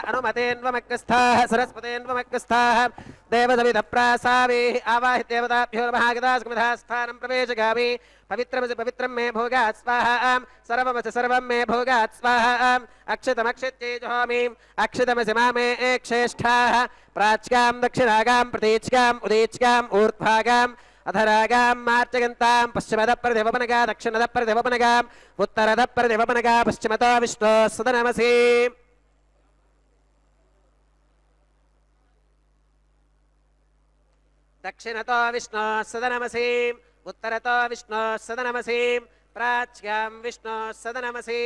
అనుమతేన్వమగ్రస్థాః సరస్వతేన్వమగ్రస్థాః దేవసవిధప్రాసావేః ఆవాహి దేవతాభ్యో నమః గదాస్కమిధాస్థానం ప్రవేశగామి పవిత్రమసి పవిత్రం మే భోగాత్ స్వాహా సర్వమసి సర్వం మే భోగాత్ స్వాహా అక్షతమక్షత్యేజుహోమి అక్షతమసి మామే క్షేష్ఠాః ప్రాచ్యాం దక్షిణాగాం ప్రతీచ్యాం ఉదీచ్యాం ఊర్ధ్వాగాం అధరాగాం మార్చగంతాం పశ్చిమద ప్రతివపనగా దక్షిణద ప్రతివపనగా ఉత్తరద ప్రతివపనగా పశ్చిమతో విష్ణో సదనమసి దక్షిణతో విష్ణో సదనమసి ఉత్తరతో విష్ణో సదనమసి ప్రాచ్యాం విష్ణో సదనమసి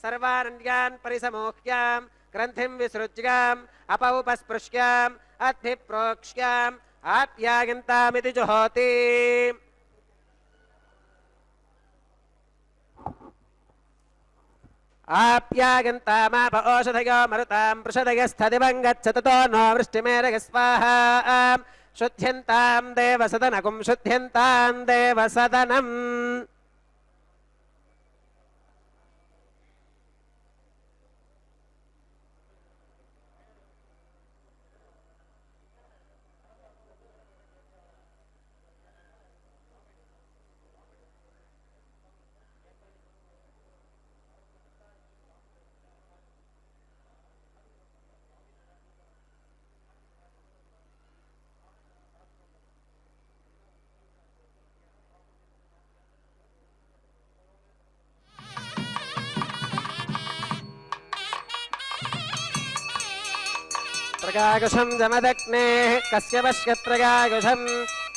సర్వారణ్యాన్ పరిసమోహ్యాం గ్రంథిం విసృజ్యాం అపౌపస్పృశ్యాం అద్భిప్రోక్ష్యాం ఆప్యాయంతామితి జుహోతి ఆప్యాయంతామాప ఓషధయో మరుతాం పృషదయస్థదివం గచ్చతతో నో వృష్టిమేరగ స్వాహా శుద్ధ్యంతాం దేవసదనకుం శుద్ధ్యంతాం దేవసదనం త్రగాయుషం జమదగ్నే కస్య వశ్యత్రగాయుషం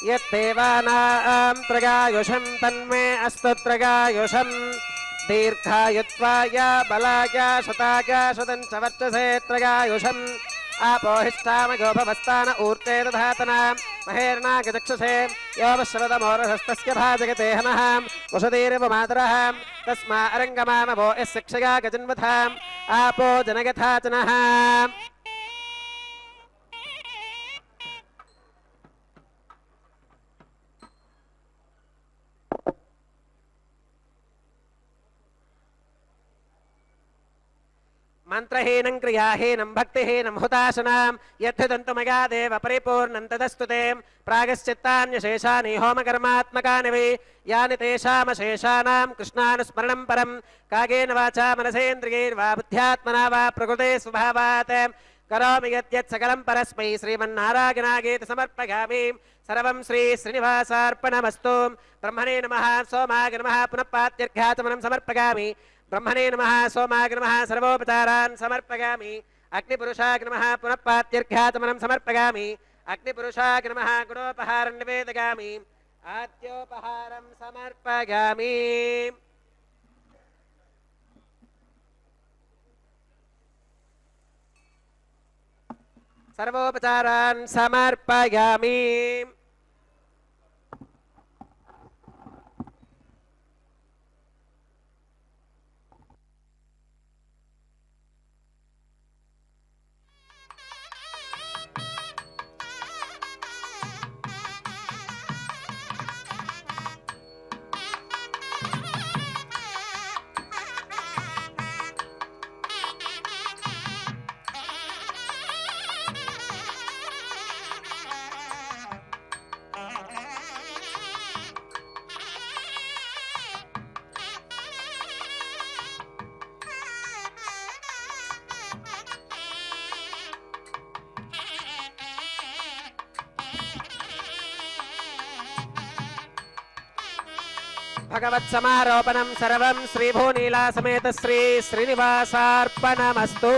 యత్తేవానాం త్రగాయుషం తన్మే అస్తు త్రగాయుషం దీర్ఘాయుత్వాయ బలాయ శతాయ శతం చ వర్చసే త్రగాయుషం ఆపోహిష్టామగోపవస్తాన ఊర్తే దధాతనా మహేర్నాగచక్షుషే యోవశ్రవతమోరహస్తస్య భాజగతే హనః వసుధీరివ మాతరః తస్మా అరంగమామవో యస్య క్షగా గజన్వథాం ఆపో జనగథాచనః మంత్రహీనం క్రియాహీనం భక్తిహీనం హుతాశనాం యథదంతుమయా దేవ పరిపూర్ణం తదస్తుతే ప్రాగశ్చిత్తాన్యశేషాని హోమకర్మాత్మకాని వై యాని తేషామశేషానాం కృష్ణానుస్మరణం పరం కాగేన వాచా మనసేంద్రియైర్వా బుద్ధ్యాత్మనా వా ప్రకృతే స్వభావాత్ కరోమి యద్యత్ సకలం పరస్మై శ్రీమన్నారాయణాగేతి సమర్పయామి సర్వం శ్రీ శ్రీనివాసార్పణమస్తు బ్రహ్మణే నమః సోమాయ నమః పునః పాత్యర్ఘ్యాచమనం సమర్పయామి బ్రహ్మణే నమః సోమాయ నమః సర్వోపచారాన్ సమర్పయామి అగ్నిపురుషాయ నమః పునః పాత్యర్ఘ్యాచమనం సమర్పయామి అగ్నిపురుషాయ నమః గుణోపహారం నివేదయామి ఆద్యోపహారం సమర్పయామి సర్వోపచారాన్ సమర్పయామి భగవత్సమారోపణం సర్వం శ్రీభూనీలా సమేత శ్రీ శ్రీనివాసార్పణమస్తు.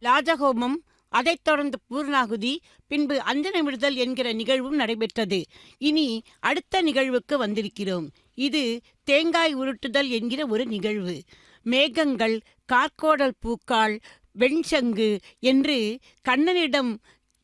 லாஜஹோமம், அதைத் தொடர்ந்து பூர்ணாகுதி, பின்பு அஞ்சன விடுதல் என்கிற நிகழ்வும் நடைபெற்றது. இனி அடுத்த நிகழ்வுக்கு வந்திருக்கிறோம். இது தேங்காய் உருட்டுதல் என்கிற ஒரு நிகழ்வு. மேகங்கள், கார்கோடல் பூக்காள், வெண்சங்கு என்று கண்ணனிடம்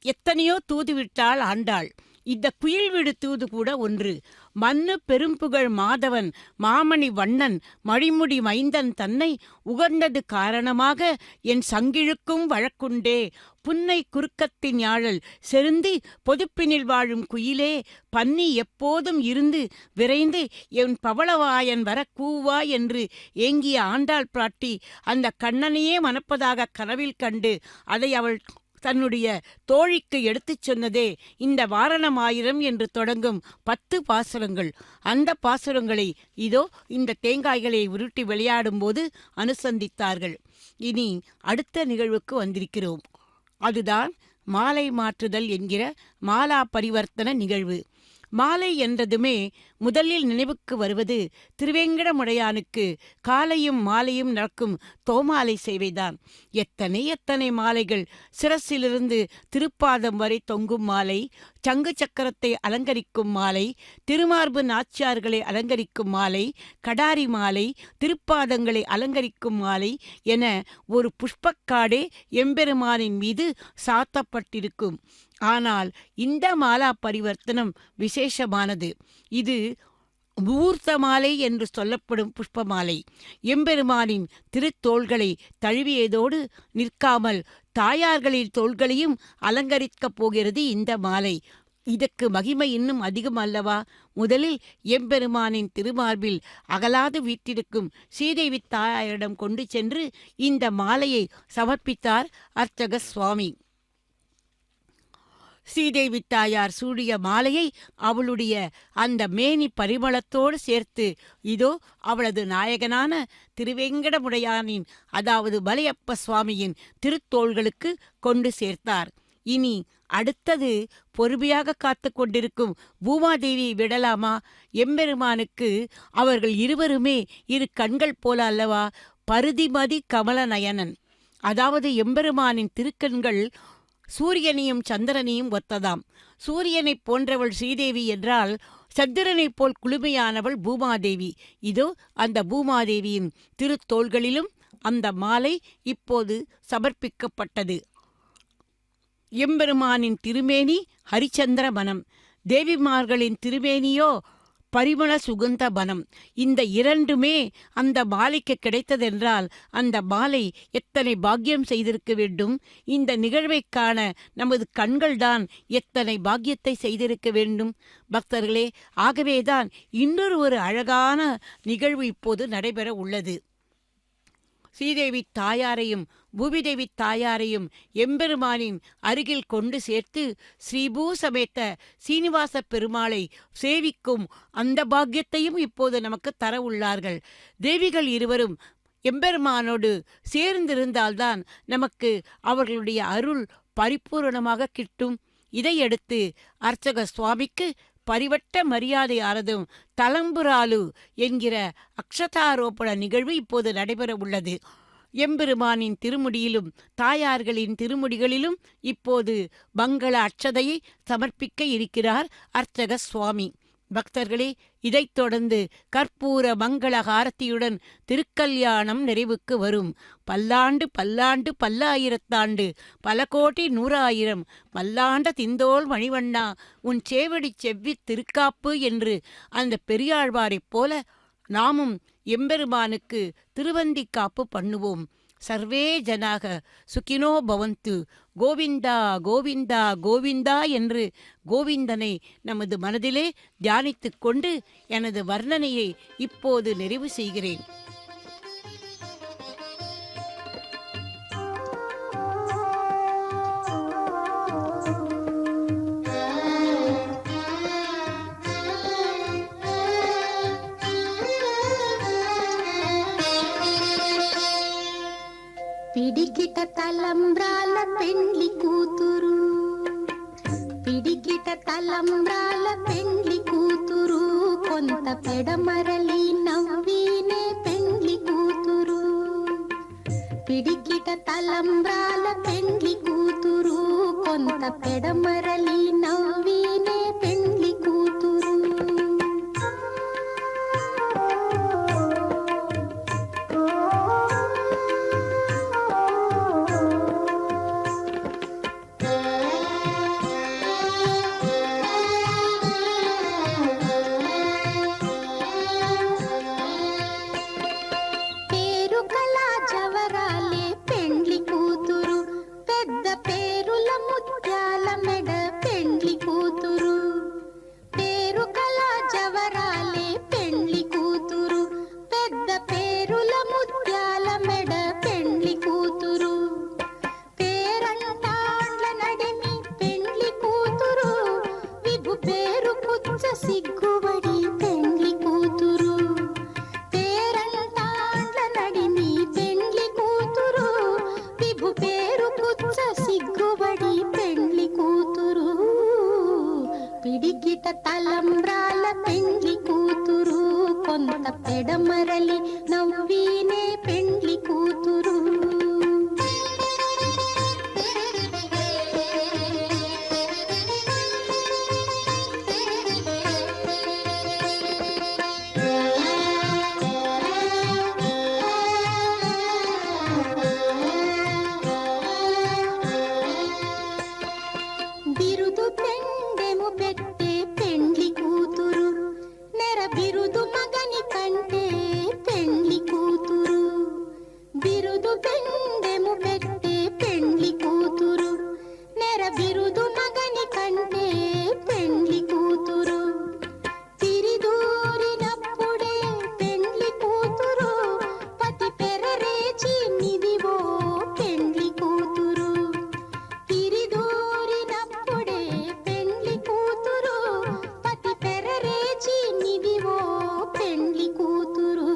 எத்தனையோ தூது விட்டாள் ஆண்டாள். இந்த குயில் விடு தூது கூட ஒன்று. மன்னு பெரும்புகழ் மாதவன் மாமணி வண்ணன் மழிமுடி மைந்தன் தன்னை உகந்தது காரணமாக என் சங்கிழுக்கும் வழக்குண்டே. புன்னை குறுக்கத்தின் யாழல் செருந்தி பொதுப்பினில் வாழும் குயிலே, பன்னி எப்போதும் இருந்து விரைந்து என் பவளவாயன் வர கூவா என்று ஏங்கிய ஆண்டாள் பிராட்டி அந்த கண்ணனையே மணப்பதாக கனவில் கண்டு அதை அவள் தன்னுடைய தோழிக்கு எடுத்துச் சொன்னதே இந்த வாரணமாயிரம் என்று தொடங்கும் 10 பாசுரங்கள். அந்த பாசுரங்களை இதோ இந்த தேங்காய்களை உருட்டி விளையாடும்போது அனுசந்தித்தார்கள். இனி அடுத்த நிகழ்வுக்கு வந்திருக்கிறோம். அதுதான் மாலை மாற்றுதல் என்கிற மாலா பரிவர்த்தன நிகழ்வு. மாலை என்றதுமே முதலில் நினைவுக்கு வருவது திருவேங்கடமுடையானுக்கு காலையும் மாலையும் நடக்கும் தோமாலை சேவைதான். எத்தனை மாலைகள்! சிரசிலிருந்து திருப்பாதம் வரை தொங்கும் மாலை, சங்கு சக்கரத்தை அலங்கரிக்கும் மாலை, திருமார்பு நாச்சியார்களை அலங்கரிக்கும் மாலை, கடாரி மாலை, திருப்பாதங்களை அலங்கரிக்கும் மாலை என ஒரு புஷ்பக்காடே எம்பெருமானின் மீது சாத்தப்பட்டிருக்கும். ஆனால் இந்த மாலா பரிவர்த்தனம் விசேஷமானது. இது முகூர்த்த மாலை என்று சொல்லப்படும் புஷ்பமாலை. எம்பெருமானின் திருத்தோள்களை தழுவியதோடு நிற்காமல் தாயார்களின் தோள்களையும் அலங்கரிக்கப் போகிறது இந்த மாலை. இதற்கு மகிமை இன்னும் அதிகம் அல்லவா? முதலில் எம்பெருமானின் திருமார்பில் அகலாது வீற்றிருக்கும் ஸ்ரீதேவி தாயாரிடம் கொண்டு சென்று இந்த மாலையை சமர்ப்பித்தார் அர்ச்சக சுவாமி. ஸ்ரீதேவி தாயார் சூடிய மாலையை அவளுடைய அந்த மேனி பரிமளத்தோடு சேர்த்து இதோ அவளது நாயகனான திருவேங்கடமுடையானின் அதாவது மலையப்ப சுவாமியின் திருத்தோள்களுக்கு கொண்டு சேர்த்தார். இனி அடுத்தது பொறுமையாக காத்து கொண்டிருக்கும் பூமாதேவியை விடலாமா? எம்பெருமானுக்கு அவர்கள் இருவருமே இரு கண்கள் போல அல்லவா? பருதிமதி கமல நயனன், அதாவது எம்பெருமானின் திருக்கண்கள் சூரியனையும் சந்திரனையும் ஒத்ததாம். சூரியனைப் போன்றவள் ஸ்ரீதேவி என்றால் சந்திரனைப் போல் குளுமையானவள் பூமாதேவி. இதோ அந்த பூமாதேவியின் திருத்தோள்களிலும் அந்த மாலை இப்போது சமர்ப்பிக்கப்பட்டது. எம்பெருமானின் திருமேனி ஹரிச்சந்திர வனம், தேவிமார்களின் திருமேனியோ பரிமள சுகந்த வனம். இந்த இரண்டுமே அந்த மாலைக்கு கிடைத்ததென்றால் அந்த மாலை எத்தனை பாக்கியம் செய்திருக்க வேண்டும்! இந்த நிகழ்வை காண நமது கண்கள்தான் எத்தனை பாக்கியத்தை செய்திருக்க வேண்டும் பக்தர்களே! ஆகவேதான் இன்னொரு அழகான நிகழ்வு இப்போது நடைபெற உள்ளது. ஸ்ரீதேவி தாயாரையும் பூமிதேவி தாயாரையும் எம்பெருமானின் அருகில் கொண்டு சேர்த்து ஸ்ரீபூ சமேத்த சீனிவாச பெருமாளை சேவிக்கும் அந்த பாக்கியத்தையும் இப்போது நமக்கு தர உள்ளார்கள். தேவிகள் இருவரும் எம்பெருமானோடு சேர்ந்திருந்தால்தான் நமக்கு அவர்களுடைய அருள் பரிபூரணமாக கிட்டும். இதையடுத்து அர்ச்சக சுவாமிக்கு பரிவட்ட மரியாதை ஆரதும் தலம்புராலு என்கிற அக்ஷதாரோபண நிகழ்வு இப்போது நடைபெற உள்ளது. எம்பெருமானின் திருமுடியிலும் தாயார்களின் திருமுடிகளிலும் இப்போது மங்கள அட்சதையை சமர்ப்பிக்க இருக்கிறார் அர்ச்சக சுவாமி. பக்தர்களே, இதைத் தொடர்ந்து கற்பூர மங்கள ஹாரத்தியுடன் திருக்கல்யாணம் நிறைவுக்கு வரும். பல்லாண்டு பல்லாண்டு பல்லாயிரத்தாண்டு பல கோடி 100,000 மல்லாண்ட திந்தோள் மணிவண்ணா உன் சேவடி செவ்வி திருக்காப்பு என்று அந்த பெரியாழ்வாரைப் போல நாமும் எம்பெருமானுக்கு திருவந்திக்காப்பு பண்ணுவோம். சர்வே ஜனாக சுகினோ பவந்து, கோவிந்தா கோவிந்தா கோவிந்தா என்று கோவிந்தனை நமது மனதிலே தியானித்து கொண்டு எனது வர்ணனையை இப்போது நிறைவு செய்கிறேன். పిడికిట తలంబ్రాల పెండ్లి కూతురు, పిడికిట తలంబ్రాల పెండ్లి కూతురు, కొంత పెడమరలి నవ్వినే పెండ్లి కూతురు. పిడికిట తలంబ్రాల పెండ్లి కూతురు, కొంత పెడమరలి నవ్వినే పెండ్లి కూతురు. పేరుల ముత్యాల మెడ పెండ్లి కూతురు, పేరు కల జవరాలే పెండ్లి కూతురు, పెద్ద పేరుల ముత్యాల మెడ పెండ్లి కూతురు, పేరంటాండ్ల నడిమి పెండ్లి కూతురు, విభు పేరు పుచ్చ సిగ్గుబడి పెండ్లి కూతురు, పేరంటాండ్ల నడిమి పెండ్లి కూతురు, విభు పేరు పుచ్చ సిగ్గుబడి పెండ్లి కూతురు, పిడికిట తలంబ్రాల పెండ్లి కూతురు, కొంత పెడమరలి నవ్వీనే పెండ్లి కూతురు. బిరుదు పెండెము పెట్టే పెండ్లి కూతురు, నెర బిరుదు మగని కంటే పెండ్లి కూతురు, బిరుదు పెండెము పెట్టే పెండ్లి కూతురు, నెర బిరుదు మగని కంటే పెండ్లి కూతురు, తిరిదూరినప్పుడే పెండ్లి కూతురు, పతి పెరరేచి నిదివో పెండ్లి కూతురు, తిరిదూరినప్పుడే పెండ్లి కూతురు, పతి పెరరేచి నిదివో పెండ్లి కూతురు,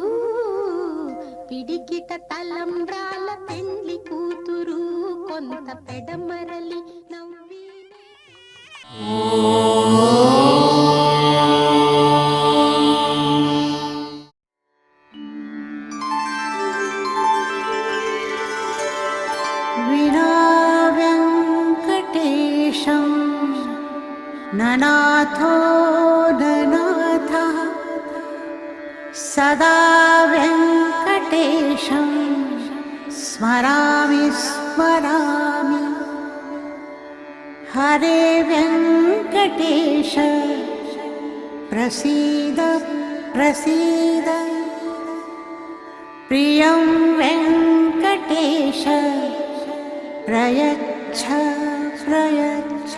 పిడికిట తలంబ్రాల పెండ్లి కూతురు, కొంత పెడమరలి నవ్వీనే. विना वेङ्कटेशं ननाथो ननाथः, सदा वेङ्कटेशं स्मरामि स्मरामि, हरे वेङ्कटेश प्रसीद प्रसीद, प्रियं वेङ्कटेश प्रयच्छ प्रयच्छ।